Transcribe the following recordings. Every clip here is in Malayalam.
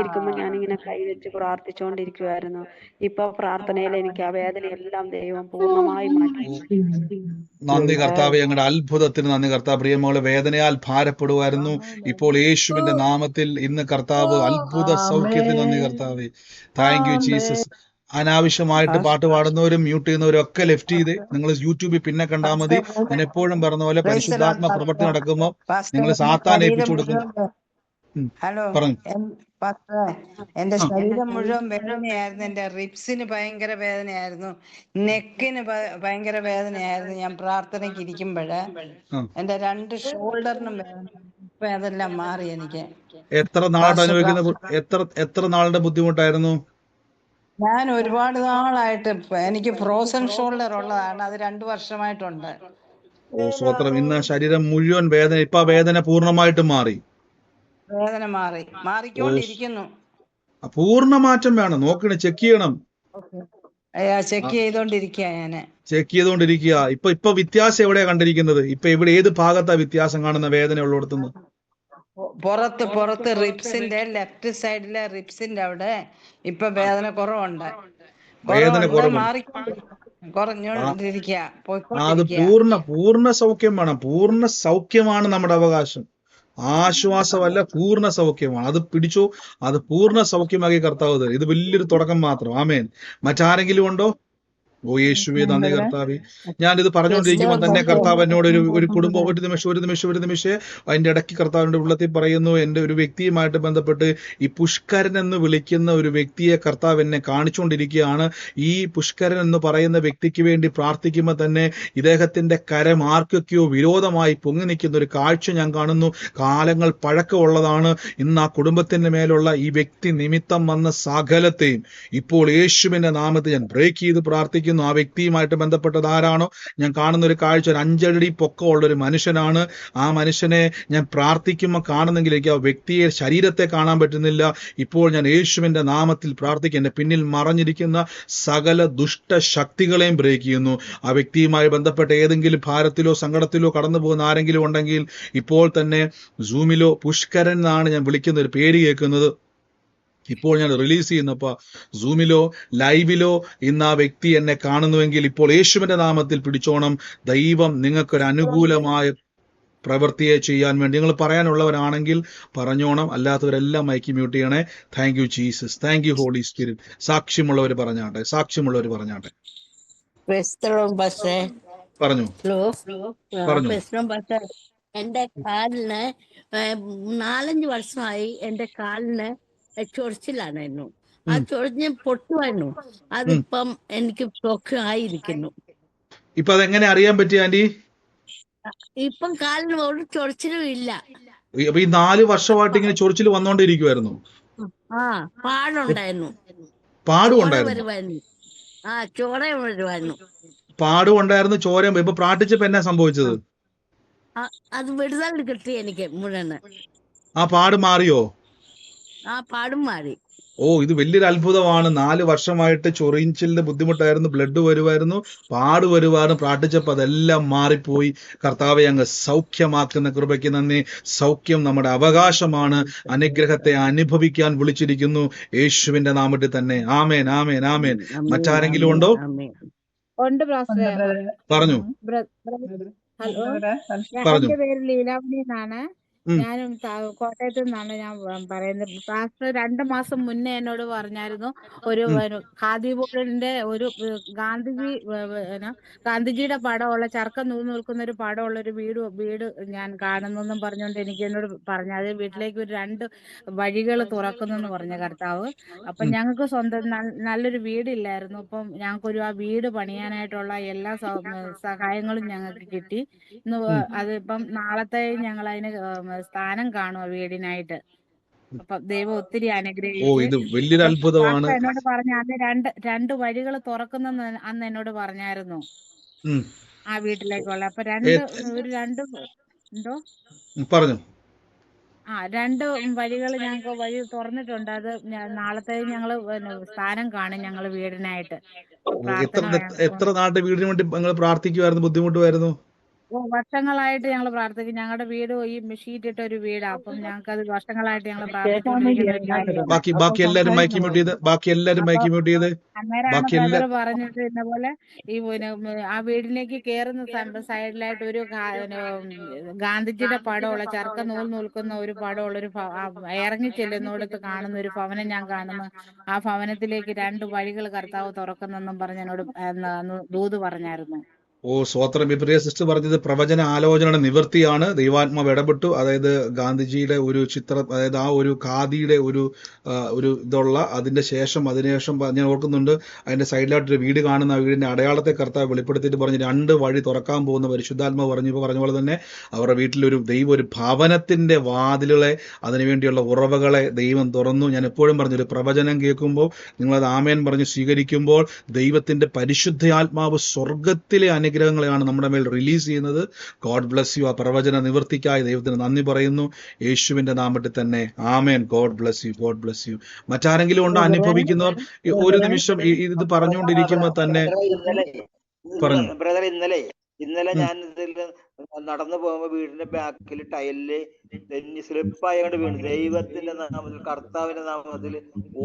ഇരിക്കുമ്പോൾ ഞാനിങ്ങനെ കൈവച്ച് പ്രാർത്ഥിച്ചുകൊണ്ടിരിക്കുവായിരുന്നു. ഇപ്പൊ പ്രാർത്ഥനയിൽ എനിക്ക് ആ വേദനയെല്ലാം ദൈവം പൂർണ്ണമായി മാറ്റി. നന്ദി കർത്താവെ, ഞങ്ങളുടെ അത്ഭുതത്തിന് നന്ദി കർത്താവ്. പ്രിയമോളെ വേദനയാൽ ഭാരപ്പെടുവായിരുന്നു. ഇപ്പോൾ യേശുവിന്റെ നാമത്തിൽ ഇന്ന് കർത്താവ് അത്ഭുത സൗഖ്യത്തിന് നന്ദി കർത്താവെ. Thank you Jesus. അനാവശ്യമായിട്ട് പാട്ട് പാടുന്നവരും മ്യൂട്ട് ചെയ്യുന്നവരും ഒക്കെ ലെഫ്റ്റ് ചെയ്ത് നിങ്ങൾ യൂട്യൂബിൽ പിന്നെ കണ്ടാൽ മതി. ഞാൻ എപ്പോഴും പറഞ്ഞ പോലെ പരിശുദ്ധാത്മ പ്രവൃത്തി നടക്കുമ്പോൾ നിങ്ങൾ സാത്താൻ ഏൽപ്പിച്ചു കൊടുക്കുന്നു. ഹലോ പറഞ്ഞു. എന്റെ ശരീരം മുഴുവൻ വേദനയായിരുന്നു. എന്റെ റിബ്സിന് ഭയങ്കര വേദനയായിരുന്നു, നെക്കിന് ഭയങ്കര വേദനയായിരുന്നു. ഞാൻ പ്രാർത്ഥനയ്ക്ക് ഇരിക്കുമ്പോഴ് എന്റെ 2 ഷോൾഡറിനും വേദന. ഇപ്പൊ അതെല്ലാം മാറി എനിക്ക്. എത്ര നാളായിട്ട് അനുഭവിക്കുന്ന എത്ര നാളുടെ ബുദ്ധിമുട്ടായിരുന്നു? ഞാൻ ഒരുപാട് നാളായിട്ട് എനിക്ക് ഫ്രോസൺ ഷോൾഡർ ഉള്ളതാണ്. അത് 2 വർഷമായിട്ടുണ്ട്. ഓ സ്വത്രം. ഇന്ന് ശരീരം മുഴുവൻ വേദന. ഇപ്പൊ വേദന പൂർണ്ണമായിട്ടും മാറി. വേദന മാറിക്കൊണ്ടിരിക്കുന്നു. പൂർണ്ണ മാറ്റം വേണം. നോക്കണം, ചെക്ക് ചെയ്യണം. ചെക്ക് ചെയ്തോണ്ടിരിക്കുക. ഞാന് ചെക്ക് ചെയ്തോണ്ടിരിക്കുക. ഇപ്പൊ വ്യത്യാസം എവിടെയാ കണ്ടിരിക്കുന്നത്? ഇപ്പൊ ഏത് ഭാഗത്താ വ്യത്യാസം കാണുന്ന വേദന ഉള്ളിടത്തുനിന്ന്? പുറത്ത് റിബ്സിന്റെ ലെഫ്റ്റ് സൈഡിലെ റിബ്സിന്റെ അവിടെ ഇപ്പൊ വേദന കുറവുണ്ട്. കുറഞ്ഞോണ്ടിരിക്കുക. അത് പൂർണ്ണ സൗഖ്യം വേണം. പൂർണ്ണ സൗഖ്യമാണ് നമ്മുടെ അവകാശം. ആശ്വാസമല്ല, പൂർണ്ണ സൗഖ്യമാണ്. അത് പിടിച്ചോ. അത് പൂർണ്ണ സൗഖ്യമാക്കി കർത്താവ് തരും. ഇത് വലിയൊരു തുടക്കം മാത്രം. ആമേൻ. മറ്റാരെങ്കിലും ഉണ്ടോ? ഓ യേശുവേ നന്ദി കർത്താവേ. ഞാനിത് പറഞ്ഞുകൊണ്ടിരിക്കുമ്പോൾ തന്നെ കർത്താവ് എന്നോട് ഒരു കുടുംബം ഒരു നിമിഷം അതിന്റെ ഇടയ്ക്ക് കർത്താവിന്റെ ഉള്ളത്തിൽ പറയുന്നു, എന്റെ ഒരു വ്യക്തിയുമായിട്ട് ബന്ധപ്പെട്ട് ഈ പുഷ്കരൻ എന്ന് വിളിക്കുന്ന ഒരു വ്യക്തിയെ കർത്താവ് എന്നെ കാണിച്ചുകൊണ്ടിരിക്കുകയാണ്. ഈ പുഷ്കരൻ എന്ന് പറയുന്ന വ്യക്തിക്ക് വേണ്ടി പ്രാർത്ഥിക്കുമ്പോൾ തന്നെ ഇദ്ദേഹത്തിന്റെ കരം ആർക്കൊക്കെയോ വിരോധമായി പൊങ്ങി നിൽക്കുന്ന ഒരു കാഴ്ച ഞാൻ കാണുന്നു. കാലങ്ങൾ പഴക്കമുള്ളതാണ്. ഇന്ന് ആ കുടുംബത്തിന്റെ മേലുള്ള ഈ വ്യക്തി നിമിത്തം വന്ന സകലത്തെയും ഇപ്പോൾ യേശുവിന്റെ നാമത്തിൽ ഞാൻ ബ്രേക്ക് ചെയ്ത് പ്രാർത്ഥിക്കുന്നു. ആ വ്യക്തിയുമായിട്ട് ബന്ധപ്പെട്ടത് ആരാണോ, ഞാൻ കാണുന്ന ഒരു കാഴ്ച, ഒരു 5 അടി പൊക്കമുള്ള ഒരു മനുഷ്യനാണ്. ആ മനുഷ്യനെ ഞാൻ പ്രാർത്ഥിക്കുമ്പോൾ കാണുന്നെങ്കിൽ എനിക്ക് ആ വ്യക്തിയെ ശരീരത്തെ കാണാൻ പറ്റുന്നില്ല. ഇപ്പോൾ ഞാൻ യേശുവിന്റെ നാമത്തിൽ പ്രാർത്ഥിക്കുക. എന്റെ പിന്നിൽ മറഞ്ഞിരിക്കുന്ന സകല ദുഷ്ടശക്തികളെയും ബ്രേക്ക് ചെയ്യുന്നു. ആ വ്യക്തിയുമായി ബന്ധപ്പെട്ട ഏതെങ്കിലും ഭാരത്തിലോ സങ്കടത്തിലോ കടന്നു പോകുന്ന ആരെങ്കിലും ഉണ്ടെങ്കിൽ ഇപ്പോൾ തന്നെ സൂമിലോ പുഷ്കരൻ എന്നാണ് ഞാൻ വിളിക്കുന്ന ഒരു പേര് കേൾക്കുന്നത്. ഇപ്പോൾ ഞാൻ റിലീസ് ചെയ്യുന്നപ്പോ സൂമിലോ ലൈവിലോ ഇന്ന് ആ വ്യക്തി എന്നെ കാണുന്നുവെങ്കിൽ ഇപ്പോൾ യേശുവിന്റെ നാമത്തിൽ പിടിച്ചോണം. ദൈവം നിങ്ങൾക്കൊരു അനുകൂലമായ പ്രവൃത്തിയെ ചെയ്യാൻ വേണ്ടി നിങ്ങൾ പറയാനുള്ളവരാണെങ്കിൽ പറഞ്ഞോണം. അല്ലാത്തവരെല്ലാം മൈക്ക് മ്യൂട്ട് ചെയ്യണേ. Thank you Jesus. Thank you holy spirit. സാക്ഷ്യമുള്ളവർ പറഞ്ഞാട്ടെ. പറഞ്ഞു. എന്റെ കാലിന് 4-5 വർഷമായി എന്റെ കാലിന് ചൊറിച്ചിലായിരുന്നു. ആ ചൊറിഞ്ഞ് പൊട്ടുമായിരുന്നു. അതിപ്പം എനിക്ക് ആയിരിക്കുന്നു. ഇപ്പൊ അതെങ്ങനെ അറിയാൻ പറ്റി ആന്റി? ഇപ്പം കാലിന് ഒരു ചൊറിച്ചിലും ഇല്ല. ഈ 4 വർഷമായിട്ട് ഇങ്ങനെ ചൊറിച്ചിൽ വന്നോണ്ടിരിക്കുവായിരുന്നു? പാടുണ്ടായിരുന്നു. പാടുണ്ടായിരുന്നു. ചോരയും വരുമായിരുന്നു. പാടുണ്ടായിരുന്നു, ചോരയും. ഇപ്പൊ പ്രാർത്ഥിച്ചപ്പോ എന്നാ സംഭവിച്ചത്? അത് വിടുതൽ കിട്ടി എനിക്ക് മുഴുവൻ. ആ പാട് മാറിയോ? പാടും മാറി. ഓ, ഇത് വലിയൊരു അത്ഭുതമാണ്. 4 വർഷമായിട്ട് ചൊറിച്ചിലിന്റെ ബുദ്ധിമുട്ടായിരുന്നു, ബ്ലഡ് വരുമായിരുന്നു, പാട് വരുമായിരുന്നു. പ്രാർത്ഥിച്ചപ്പോൾ അതെല്ലാം മാറിപ്പോയി. കർത്താവെ അങ്ങ് സൗഖ്യമാക്കുന്ന കൃപയ്ക്ക് നന്ദി. സൗഖ്യം നമ്മുടെ അവകാശമാണ്. അനുഗ്രഹത്തെ അനുഭവിക്കാൻ വിളിച്ചിരിക്കുന്നു യേശുവിന്റെ നാമത്തിൽ തന്നെ. ആമേൻ, ആമേൻ, ആമേൻ. മറ്റാരെങ്കിലും ഉണ്ടോ? പറഞ്ഞു. എന്റെ പേര് ലീലാവണി എന്നാണ്. ഞാനും കോട്ടയത്തു നിന്നാണ് ഞാൻ പറയുന്നത്. പാസ്റ്റർ 2 മാസം മുന്നേ എന്നോട് പറഞ്ഞായിരുന്നു, ഒരു ഖാദി ബോർഡിന്റെ ഒരു ഗാന്ധിജിയുടെ പടമുള്ള ചർക്ക നിൽക്കുന്ന ഒരു പടമുള്ള ഒരു വീട് ഞാൻ കാണുന്നെന്നും പറഞ്ഞുകൊണ്ട് എന്നോട് പറഞ്ഞു. അത് വീട്ടിലേക്ക് ഒരു 2 വഴികൾ തുറക്കുന്നെന്ന് പറഞ്ഞ കർത്താവ്. അപ്പൊ ഞങ്ങൾക്ക് സ്വന്തം നല്ലൊരു വീടില്ലായിരുന്നു. അപ്പം ഞങ്ങൾക്കൊരു ആ വീട് പണിയാനായിട്ടുള്ള എല്ലാ സഹായങ്ങളും ഞങ്ങൾക്ക് കിട്ടി. അതിപ്പം നാളത്തെ ഞങ്ങൾ അതിന് സ്ഥാനം കാണുക വീടിനായിട്ട്. അപ്പൊ ദൈവം ഒത്തിരി അനുഗ്രഹിച്ചു. എന്നോട് പറഞ്ഞു അന്ന് 2 വഴികൾ തുറക്കുന്നെന്ന് അന്ന് എന്നോട് പറഞ്ഞായിരുന്നു ആ വീട്ടിലേക്കുള്ള. അപ്പൊ 2 വഴികൾ ഞങ്ങൾക്ക് വഴി തുറന്നിട്ടുണ്ട്. അത് നാളത്തെ ഞങ്ങള് സ്ഥാനം കാണും ഞങ്ങള് വീടിനായിട്ട്. എത്ര നാട്ടെ വീടിന് വേണ്ടി നിങ്ങൾ പ്രാർത്ഥിക്കുമായിരുന്നു? ബുദ്ധിമുട്ടുമായിരുന്നു? വർഷങ്ങളായിട്ട് ഞങ്ങൾ പ്രാർത്ഥിക്കും. ഞങ്ങളുടെ വീട് ഈ ഷീറ്റിട്ട ഒരു വീടാ. അപ്പം ഞങ്ങൾക്ക് അത് വർഷങ്ങളായിട്ട് ഞങ്ങൾ പ്രാർത്ഥിച്ചുകൊണ്ടിരിക്കുന്ന ഒരു കാര്യമാണ്. ബാക്കി എല്ലാരും മൈക്ക് മ്യൂട്ട് ചെയ്ത്, ബാക്കി എല്ലാരും അപ്പൊ മൈക്ക് മ്യൂട്ട് ചെയ്ത്, അന്നേരമാണ് ബാക്കി ബ്രദർ എല്ലാ പറഞ്ഞത് ഇന്ന പോലെ ഈ ആ വീടിലേക്ക് കയറുന്ന സൈഡിലായിട്ട് ഒരു ഗാന്ധിജിയുടെ പടമുള്ള ചർക്ക നൂൽക്കുന്ന ഒരു പടമുള്ള ഒരു ഇറങ്ങി ചെല്ലുന്നിടത്ത് കാണുന്ന ഒരു ഭവനം ഞാൻ കാണുന്നു. ആ ഭവനത്തിലേക്ക് 2 വഴികൾ കർത്താവ് തുറക്കുന്നെന്നും പറഞ്ഞ് എന്നോട് ദൂത് പറഞ്ഞായിരുന്നു. സ്വോത്രം. പ്രിയ സിസ്റ്റർ പറഞ്ഞത് പ്രവചന ആലോചനയുടെ നിവൃത്തിയാണ്. ദൈവാത്മാവ് ഇടപെട്ടു. അതായത് ഗാന്ധിജിയുടെ ഒരു ചിത്രം, അതായത് ആ ഒരു ഖാദിയുടെ ഒരു ഇതുള്ള അതിനുശേഷം ഞാൻ ഓർക്കുന്നുണ്ട്, അതിന്റെ സൈഡിലായിട്ടൊരു വീട് കാണുന്ന ആ വീടിന്റെ അടയാളത്തെ കർത്താവ് വെളിപ്പെടുത്തിയിട്ട് പറഞ്ഞ് 2 വഴി തുറക്കാൻ പോകുന്ന പരിശുദ്ധാത്മാവ് പറഞ്ഞ പോലെ തന്നെ അവരുടെ വീട്ടിലൊരു ദൈവം ഒരു ഭവനത്തിന്റെ വാതിലുകളെ, അതിനുവേണ്ടിയുള്ള ഉറവകളെ ദൈവം തുറന്നു. ഞാൻ എപ്പോഴും പറഞ്ഞു, ഒരു പ്രവചനം കേൾക്കുമ്പോൾ നിങ്ങളത് ആമേൻ പറഞ്ഞ് സ്വീകരിക്കുമ്പോൾ ദൈവത്തിന്റെ പരിശുദ്ധാത്മാവ് സ്വർഗത്തിലെ അനുഗ്രഹങ്ങളെയാണ് നമ്മുടെ മേൽ റിലീസ് ചെയ്യുന്നത്. God bless you. ആ പ്രവചന നിവൃത്തിക്കായി ദൈവത്തിന് നന്ദി പറയുന്നു, യേശുവിന്റെ നാമത്തിൽ തന്നെ. ആമേൻ. God bless you. God bless you. മറ്റാരെങ്കിലും ഉണ്ടോ അനുഭവിക്കുന്നവർ? ഒരു നിമിഷം ഇത് പറഞ്ഞുകൊണ്ടിരിക്കുമ്പോൾ തന്നെ പറഞ്ഞു. ബ്രദർ, ഇന്നലെ ഞാൻ ഇതിൽ നടന്നു പോകുമ്പോ വീടിന്റെ ബാക്കിൽ ടൈലില് തെന്നി സ്ലിപ്പായോണ്ട് വീണു. ദൈവത്തിന്റെ നാമത്തിൽ, കർത്താവിന്റെ നാമത്തിൽ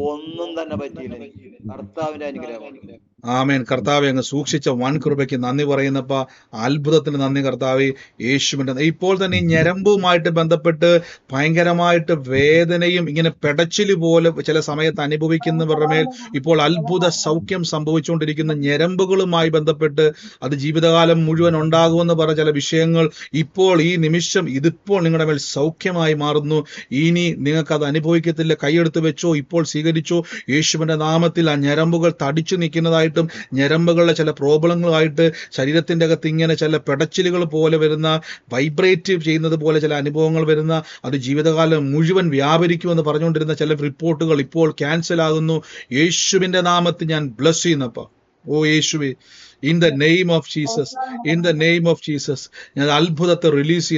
ഒന്നും തന്നെ പറ്റിയില്ല. കർത്താവിന്റെ അനുഗ്രഹം. ആമേൻ. കർത്താവെ, അങ്ങ് സൂക്ഷിച്ച വൻ കൃപയ്ക്ക് നന്ദി പറയുന്നപ്പ, അത്ഭുതത്തിന് നന്ദി കർത്താവെ, യേശുവിന്റെ. ഇപ്പോൾ തന്നെ ഈ ഞരമ്പുമായിട്ട് ബന്ധപ്പെട്ട് ഭയങ്കരമായിട്ട് വേദനയും ഇങ്ങനെ പെടച്ചില് പോലെ ചില സമയത്ത് അനുഭവിക്കുന്നവരുടെ മേൽ ഇപ്പോൾ അത്ഭുത സൗഖ്യം സംഭവിച്ചുകൊണ്ടിരിക്കുന്ന ഞരമ്പുകളുമായി ബന്ധപ്പെട്ട് അത് ജീവിതകാലം മുഴുവൻ ഉണ്ടാകുമെന്ന് പറഞ്ഞ ചില വിഷയങ്ങൾ ഇപ്പോൾ ഈ നിമിഷം ഇതിപ്പോൾ നിങ്ങളുടെ മേൽ സൗഖ്യമായി മാറുന്നു. ഇനി നിങ്ങൾക്ക് അത് അനുഭവിക്കത്തില്ല. കൈയെടുത്ത് വെച്ചോ, ഇപ്പോൾ സ്വീകരിച്ചോ. യേശുവിന്റെ നാമത്തിൽ ആ ഞരമ്പുകൾ തടിച്ചു നിൽക്കുന്നതായിട്ടും ഞരമ്പുകളുടെ ചില പ്രോബ്ലങ്ങളുമായിട്ട് ശരീരത്തിന്റെ അകത്ത് ഇങ്ങനെ ചില പെടച്ചിലുകൾ പോലെ വരുന്ന, വൈബ്രേറ്റ് ചെയ്യുന്നത് പോലെ ചില അനുഭവങ്ങൾ വരുന്ന, അത് ജീവിതകാലം മുഴുവൻ വ്യാപരിക്കുമെന്ന് പറഞ്ഞുകൊണ്ടിരുന്ന ചില റിപ്പോർട്ടുകൾ ഇപ്പോൾ ക്യാൻസൽ ആകുന്നു. യേശുവിന്റെ നാമത്തിൽ ഞാൻ ബ്ലസ് ചെയ്യുന്നപ്പ, ഓ യേശുവേ, in the name of Jesus, in the name of Jesus, ഞാൻ അത്ഭുതത്തെ റിലീസ്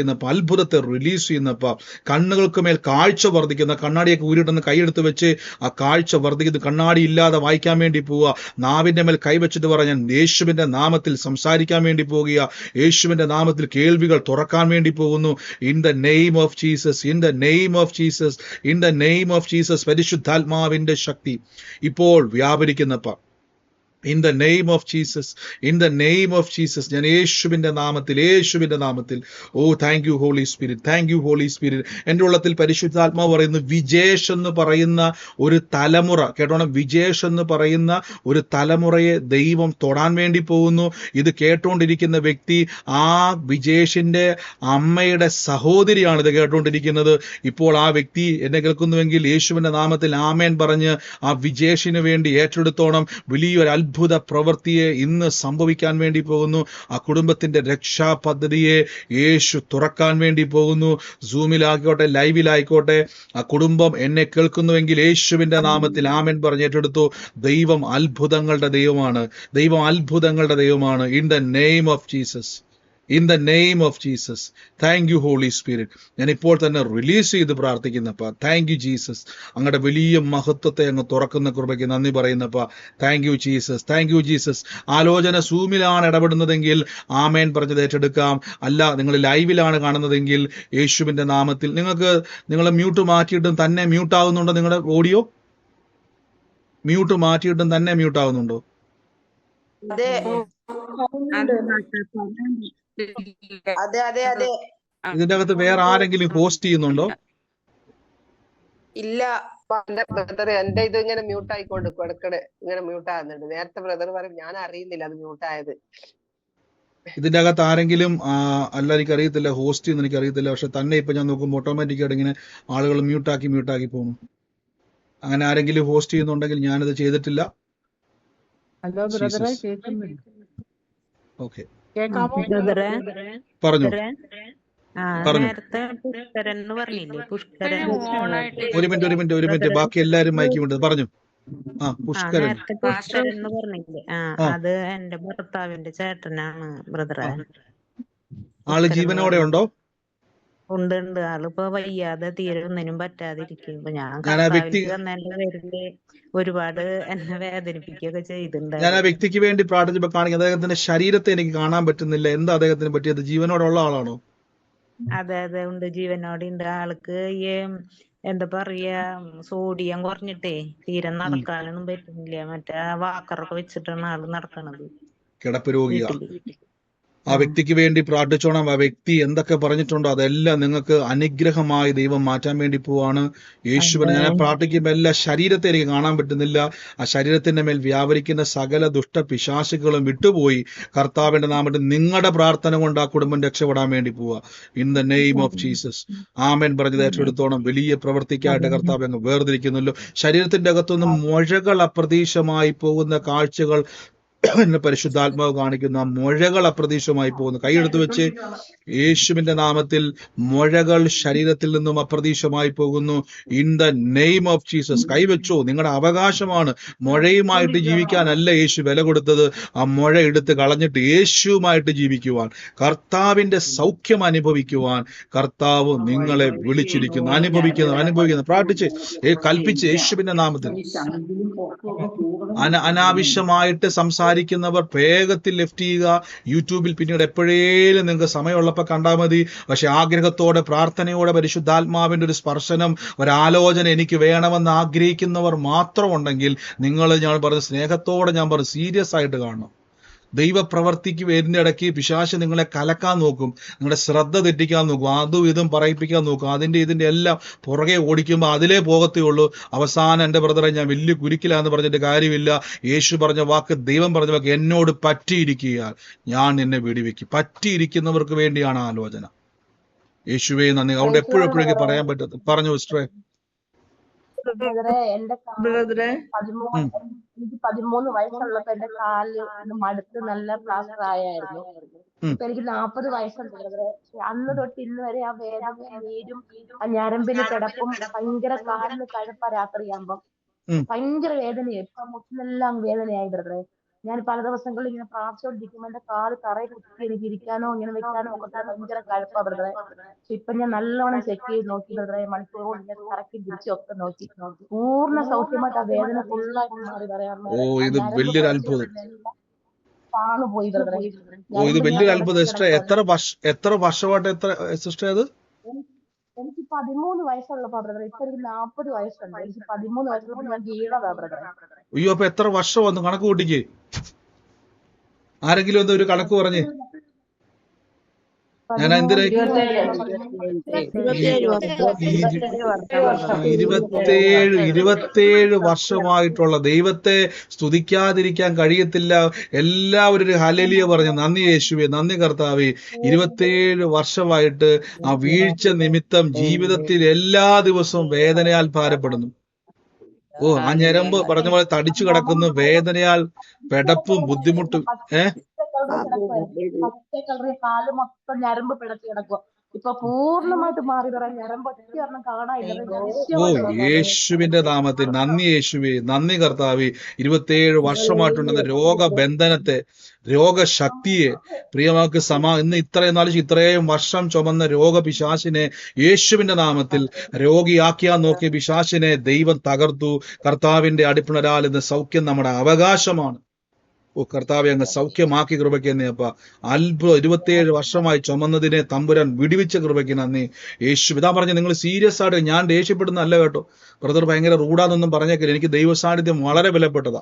ചെയ്യുന്നപ്പ, കണ്ണുകൾക്ക് മേൽ കാഴ്ച വർദ്ധിക്കുന്ന, കണ്ണാടിയൊക്കെ ഊരിട്ടെന്ന് കൈയെടുത്ത് വെച്ച് ആ കാഴ്ച വർദ്ധിക്കുന്നു. കണ്ണാടി ഇല്ലാതെ വായിക്കാൻ വേണ്ടി പോവുക. നാവിന്റെ മേൽ കൈവച്ചിട്ട് പറഞ്ഞാൽ യേശുവിന്റെ നാമത്തിൽ സംസാരിക്കാൻ വേണ്ടി പോകുക. യേശുവിന്റെ നാമത്തിൽ കേൾവികൾ തുറക്കാൻ വേണ്ടി പോകുന്നു. In the name of Jesus, in the name of Jesus, in the name of Jesus. പരിശുദ്ധാത്മാവിന്റെ ശക്തി ഇപ്പോൾ വ്യാപരിക്കുന്നപ്പ, in the name of Jesus, in the name of Jesus. ഞാൻ യേശുവിന്റെ നാമത്തിൽ. Oh thank you holy spirit, thank you holy spirit. എൻ്റെ ഉള്ളത്തിൽ പരിശുദ്ധാത്മാവ് പറയുന്നു, വിജേഷ് എന്ന് പറയുന്ന ഒരു തലമുറ, കേട്ടോണം, വിജേഷ് എന്ന് പറയുന്ന ഒരു തലമുറയെ ദൈവം തൊടാൻ വേണ്ടി പോകുന്നു. ഇത് കേട്ടോണ്ടിരിക്കുന്ന വ്യക്തി ആ വിജേഷിന്റെ അമ്മയുടെ സഹോദരിയാണ് ഇത് കേട്ടോണ്ടിരിക്കുന്നത്. ഇപ്പോൾ ആ വ്യക്തി എന്നെ കേൾക്കുന്നുവെങ്കിൽ യേശുവിന്റെ നാമത്തിൽ ആമേൻ പറഞ്ഞ് ആ വിജേഷിന് വേണ്ടി ഏറ്റെടുത്തോണം. വലിയൊരു അത്ഭുത പ്രവൃത്തിയെ ഇന്ന് സംഭവിക്കാൻ വേണ്ടി പോകുന്നു. ആ കുടുംബത്തിന്റെ രക്ഷാ പദ്ധതിയെ യേശു തുറക്കാൻ വേണ്ടി പോകുന്നു. സൂമിലായിക്കോട്ടെ, ലൈവിലായിക്കോട്ടെ, ആ കുടുംബം എന്നെ കേൾക്കുന്നുവെങ്കിൽ യേശുവിന്റെ നാമത്തിൽ ആമേൻ പറഞ്ഞ് ഏറ്റെടുത്തു. ദൈവം അത്ഭുതങ്ങളുടെ ദൈവമാണ്. In the name of Jesus, in the name of Jesus. Thank you holy spirit. ഞാൻ ഇപ്പോൾ തന്നെ റിലീസ് ചെയ്ത് പ്രാർത്ഥിക്കുന്നപ്പ, താങ്ക് യു ജീസസ്. അങ്ങയുടെ വലിയ മഹത്വത്തെ അങ്ങ് തുറക്കുന്ന കൃപയ്ക്ക് നന്ദി പറയുന്നപ്പ, thank you Jesus, thank you Jesus. ആലോചന സൂമിലാണ് ഇടപെടുന്നതെങ്കിൽ ആമേൻ പറഞ്ഞത് ഏറ്റെടുക്കാം. അല്ല, നിങ്ങൾ ലൈവിലാണ് കാണുന്നതെങ്കിൽ യേശുവിന്റെ നാമത്തിൽ നിങ്ങൾ മ്യൂട്ട് മാറ്റിയിട്ടും തന്നെ മ്യൂട്ട് ആകുന്നുണ്ടോ? നിങ്ങളുടെ ഓഡിയോ മ്യൂട്ട് മാറ്റിയിട്ടും തന്നെ മ്യൂട്ട് ആകുന്നുണ്ടോ? അതെ. ഇതിന്റെ അകത്ത് വേറെ ആരെങ്കിലും ഹോസ്റ്റ് ചെയ്യുന്നുണ്ടോ? ഇല്ല ബ്രദർ, എന്റെ ഇത് ഇങ്ങനെ മ്യൂട്ട് ആയിക്കൊണ്ട് ഇടയ്ക്കിടെ ഇങ്ങനെ മ്യൂട്ട് ആകുന്നുണ്ട്. നേരത്തെ ബ്രദർ പറയും, ഞാൻ അറിയുന്നില്ല അത് മ്യൂട്ട് ആയത്. ഇതിന്റെ അകത്ത് ആരെങ്കിലും അല്ല, എനിക്കറിയത്തില്ല, ഹോസ്റ്റ് ചെയ്യുന്ന എനിക്കറിയത്തില്ല. പക്ഷെ തന്നെ ഇപ്പൊ ഞാൻ നോക്കുമ്പോൾ ഓട്ടോമാറ്റിക്കായിട്ട് ഇങ്ങനെ ആളുകൾ മ്യൂട്ടാക്കി പോകുന്നു. അങ്ങനെ ആരെങ്കിലും ഹോസ്റ്റ് ചെയ്യുന്നുണ്ടെങ്കിൽ ഞാനത് ചെയ്തിട്ടില്ല. ഹലോ ബ്രദറെ, കേൾക്കുന്നില്ല? ഓക്കെ, പറഞ്ഞു. നേരത്തെ പുഷ്കരൻ എന്ന് പറഞ്ഞില്ലേ? പുഷ്കരൻ ഒരു മിനിറ്റ് ബാക്കി എല്ലാരും മയക്കിമുണ്ട്. പറഞ്ഞു. പുഷ്കരൻ. നേരത്തെ പുഷ്കരൻ എന്ന് പറഞ്ഞില്ലേ? അത് എന്റെ ഭർത്താവിന്റെ ചേട്ടനാണ് ബ്രദറെ. ആള് ജീവനോടെ ഉണ്ടോ? ഓ ഉണ്ട്. ആളിപ്പോ വയ്യാതെ തീരെ ഒന്നിനും പറ്റാതിരിക്കും. ഇപ്പൊ ഞാൻ ഞാൻ ആ വ്യക്തി കർത്താവിലേക്ക് വന്നതിന്റെ പേരില് ഒരുപാട് എന്നെ വേദനിപ്പിക്കുകയൊക്കെ ഞാൻ ആ ചെയ്തിട്ടുണ്ടായിരുന്നു. വ്യക്തിക്ക് വേണ്ടി പ്രാർത്ഥിച്ചപ്പോ കാണിക്കുക അദ്ദേഹത്തിന്റെ ശരീരത്തെ എനിക്ക് കാണാൻ പറ്റുന്നില്ല. എന്താ അദ്ദേഹത്തിന് പറ്റിയത്? ജീവനോടുള്ള ആളാണോ? അതെ ഉണ്ട്, ജീവനോടെ ഉണ്ട്. ആൾക്ക് ഈ എന്താ പറയാ, സോഡിയം കുറഞ്ഞിട്ടേ തീരെ നടക്കാനൊന്നും പറ്റുന്നില്ല. മറ്റേ വാക്കറൊക്കെ വെച്ചിട്ടാണ് ആള് നടക്കണത് കിടപ്പ് രോഗിയാ. വീട്ടില്. ആ വ്യക്തിക്ക് വേണ്ടി പ്രാർത്ഥിച്ചോണം. ആ വ്യക്തി എന്തൊക്കെ പറഞ്ഞിട്ടുണ്ടോ അതെല്ലാം നിങ്ങൾക്ക് അനുഗ്രഹമായി ദൈവം മാറ്റാൻ വേണ്ടി പോവാണ്. യേശുവിനെ ഞാൻ പ്രാർത്ഥിക്കുമ്പോൾ എല്ലാ ശരീരത്തെ എനിക്ക് കാണാൻ പറ്റുന്നില്ല. ആ ശരീരത്തിന്റെ മേൽ വ്യാപരിക്കുന്ന സകല ദുഷ്ട പിശാചുക്കളും വിട്ടുപോയി കർത്താവിന്റെ നാമത്തിൽ നിങ്ങളുടെ പ്രാർത്ഥന കൊണ്ട് ആ കുടുംബം രക്ഷപ്പെടാൻ വേണ്ടി പോവുക. In the name of Jesus. ആമേൻ പറഞ്ഞത് ഏറ്റെടുത്തോണം. വലിയ പ്രവൃത്തിക്കായിട്ട് കർത്താവ് അങ്ങ് വേർതിരിക്കുന്നല്ലോ. ശരീരത്തിന്റെ അകത്തുനിന്ന് മുഴകൾ അപ്രതീക്ഷമായി പോകുന്ന കാഴ്ചകൾ എന്നെ പരിശുദ്ധാത്മാവ് കാണിക്കുന്ന മുഴകൾ അപ്രതീക്ഷമായി പോകുന്നു. കൈയെടുത്ത് വെച്ച് യേശുവിന്റെ നാമത്തിൽ മുഴകൾ ശരീരത്തിൽ നിന്നും അപ്രതീക്ഷമായി പോകുന്നു. In the name of Jesus. കൈവച്ചോ, നിങ്ങളുടെ അവകാശമാണ്. മുഴയുമായിട്ട് ജീവിക്കാനല്ല യേശു വില കൊടുത്തത്. ആ മുഴ എടുത്ത് കളഞ്ഞിട്ട് യേശുവുമായിട്ട് ജീവിക്കുവാൻ, കർത്താവിന്റെ സൗഖ്യം അനുഭവിക്കുവാൻ കർത്താവ് നിങ്ങളെ വിളിച്ചിരിക്കുന്നു. അനുഭവിക്കുന്നു. പ്രാർത്ഥിച്ച് കൽപ്പിച്ച് യേശുവിന്റെ നാമത്തിൽ അനാവശ്യമായിട്ട് സംസാരിക്കുന്നവർ വേഗത്തിൽ ലെഫ്റ്റ് ചെയ്യുക. യൂട്യൂബിൽ പിന്നീട് എപ്പോഴേലും നിങ്ങൾക്ക് സമയമുള്ളപ്പോൾ കണ്ടാൽ മതി. പക്ഷെ ആഗ്രഹത്തോടെ പ്രാർത്ഥനയോടെ പരിശുദ്ധാത്മാവിന്റെ ഒരു സ്പർശനം, ഒരാലോചന എനിക്ക് വേണമെന്ന് ആഗ്രഹിക്കുന്നവർ മാത്രം ഉണ്ടെങ്കിൽ നിങ്ങൾ, ഞാൻ പറഞ്ഞ സ്നേഹത്തോടെ ഞാൻ പറഞ്ഞു, സീരിയസ് ആയിട്ട് കാണണം. ദൈവപ്രവർത്തിക്ക് വരുന്ന ഇടയ്ക്ക് പിശാച് നിങ്ങളെ കലക്കാൻ നോക്കും, നിങ്ങളുടെ ശ്രദ്ധ തെറ്റിക്കാൻ നോക്കും, അതും ഇതും പറയിപ്പിക്കാൻ നോക്കും. ഇതിന്റെ എല്ലാം പുറകെ ഓടിക്കുമ്പോൾ അതിലേ പോകത്തേ ഉള്ളൂ. അവസാനം എൻ്റെ ബ്രദറെ ഞാൻ വലിയ കുരുക്കിലാന്ന് പറഞ്ഞിട്ട് കാര്യമില്ല. യേശു പറഞ്ഞ വാക്ക്, ദൈവം പറഞ്ഞ വാക്ക്, എന്നോട് പറ്റിയിരിക്കുക ഞാൻ നിന്നെ വെടിവെക്കും. പറ്റിയിരിക്കുന്നവർക്ക് വേണ്ടിയാണ് ആലോചന. യേശുവേ നന്ദി. അതുകൊണ്ട് എപ്പോഴും എനിക്ക് പറയാൻ പറ്റത്ത്. പറഞ്ഞു സിസ്റ്ററെ. എന്റെ എനിക്ക് 13 വയസ്സുള്ളപ്പോ എന്റെ കാല് മടുത്ത് നല്ല പ്ലാസ്റ്റർ ആയായിരുന്നു. ഇപ്പൊ എനിക്ക് 40 വയസ്സുണ്ട് ബ്രദറെ. അന്ന് തൊട്ട് ഇന്ന് വരെ ആ വേദനയും നീരും ആ ഞരമ്പിന് കിടപ്പും ഭയങ്കര കാലിന് കഴപ്പ. രാത്രിയാകുമ്പം ഭയങ്കര വേദനയായി. ഇപ്പൊ മുട്ടിനെല്ലാം വേദനയായി ബ്രദറെ. ഞാൻ പല ദിവസങ്ങളിൽ ഇങ്ങനെ പ്രാർത്ഥിച്ചോണ്ടിരിക്കുമ്പോ എന്റെ കാല് തറയിൽ കുത്തി എനിക്ക് ഇരിക്കാനോ ഇങ്ങനെ വെക്കാനോ ഒക്കെ ഭയങ്കര കഴപ്പാ ബ്രദറെ. ഇപ്പൊ ഞാൻ നല്ലോണം ചെക്ക് ചെയ്ത് നോക്കി ബ്രദറെ. മണിക്കൂറുകൊണ്ട് ഞാൻ കറക്കി തിരിച്ചൊക്കെ നോക്കി. പൂർണ്ണ സൗഖ്യമായിട്ട് ആ വേദന ഫുള്ളായിട്ട് മാറി പറയാം. ഇത് വലിയൊരു അത്ഭുതം. പോയി ബ്രദറെ. ഇത് വലിയൊരു അത്ഭുതം സിസ്റ്റർ. എത്ര വർഷമായിട്ട് സിസ്റ്റർ അത്? എനിക്ക് 13 വയസ്സുള്ളപ്പോ ബ്രദറെ. ഇപ്പൊ എനിക്ക് 40 വയസ്സുണ്ട്. എനിക്ക് 13 വയസ്സുള്ളപ്പോ ഞാൻ വീണതാ ബ്രദറെ. അയ്യോ, അപ്പൊ എത്ര വർഷം വന്നു കണക്ക് കൂട്ടിക്ക്? ആരെങ്കിലും എന്താ ഒരു കണക്ക് പറഞ്ഞേ? ഞാൻ എന്തിനാ 27 വർഷമായിട്ടുള്ള ദൈവത്തെ സ്തുതിക്കാതിരിക്കാൻ കഴിയത്തില്ല. എല്ലാവരും ഒരു ഹല്ലേലൂയ പറഞ്ഞു. നന്ദി യേശുവേ, നന്ദി കർത്താവേ. 27 വർഷമായിട്ട് ആ വീഴ്ച നിമിത്തം ജീവിതത്തിൽ എല്ലാ ദിവസവും വേദനയാൽ ഭാരപ്പെടുന്നു. ആ ഞരമ്പ് പറഞ്ഞ പോലെ തടിച്ചു കിടക്കുന്നു. വേദനയാൽ പെടപ്പും ബുദ്ധിമുട്ടും. കാല് മൊത്തം ഞരമ്പ് പിടച്ചു കിടക്കുക. ഇപ്പൊ പൂർണ്ണമായിട്ട് മാറി പറയാൻ ഞരമ്പ് ഒറ്റ ഒരെണ്ണം കാണാനില്ല. യേശുവിന്റെ നാമത്തിൽ നന്ദി യേശുവേ, നന്ദി കർത്താവേ. 27 വർഷമായിട്ടുണ്ടെന്ന രോഗബന്ധനത്തെ, രോഗശക്തിയെ പ്രിയമാക്ക് ഇന്ന് ഇത്രയും വർഷം ചുമന്ന രോഗപിശാചിനെ യേശുവിന്റെ നാമത്തിൽ രോഗിയാക്കിയാൻ നോക്കിയ പിശാചിനെ ദൈവം തകർത്തു. കർത്താവിന്റെ അടിപ്പിണരാൽ ഇന്ന് സൗഖ്യം നമ്മുടെ അവകാശമാണ്. കർത്താവെ അങ്ങ് സൗഖ്യമാക്കി കൃപയ്ക്ക് നന്ദി അപ്പ. അത്ഭുതം. 27 വർഷമായി ചുമന്നതിനെ തമ്പുരാൻ വിടുവിച്ച കൃപയ്ക്ക് നന്ദി യേശു. ഇതാ പറഞ്ഞ നിങ്ങൾ സീരിയസ് ആയിട്ട്, ഞാൻ ദേഷ്യപ്പെടുന്നല്ല കേട്ടോ ബ്രദർ, ഭയങ്കര റൂഡാന്നൊന്നും പറഞ്ഞേക്കില്ല. എനിക്ക് ദൈവ സാന്നിധ്യം വളരെ വിലപ്പെട്ടതാ.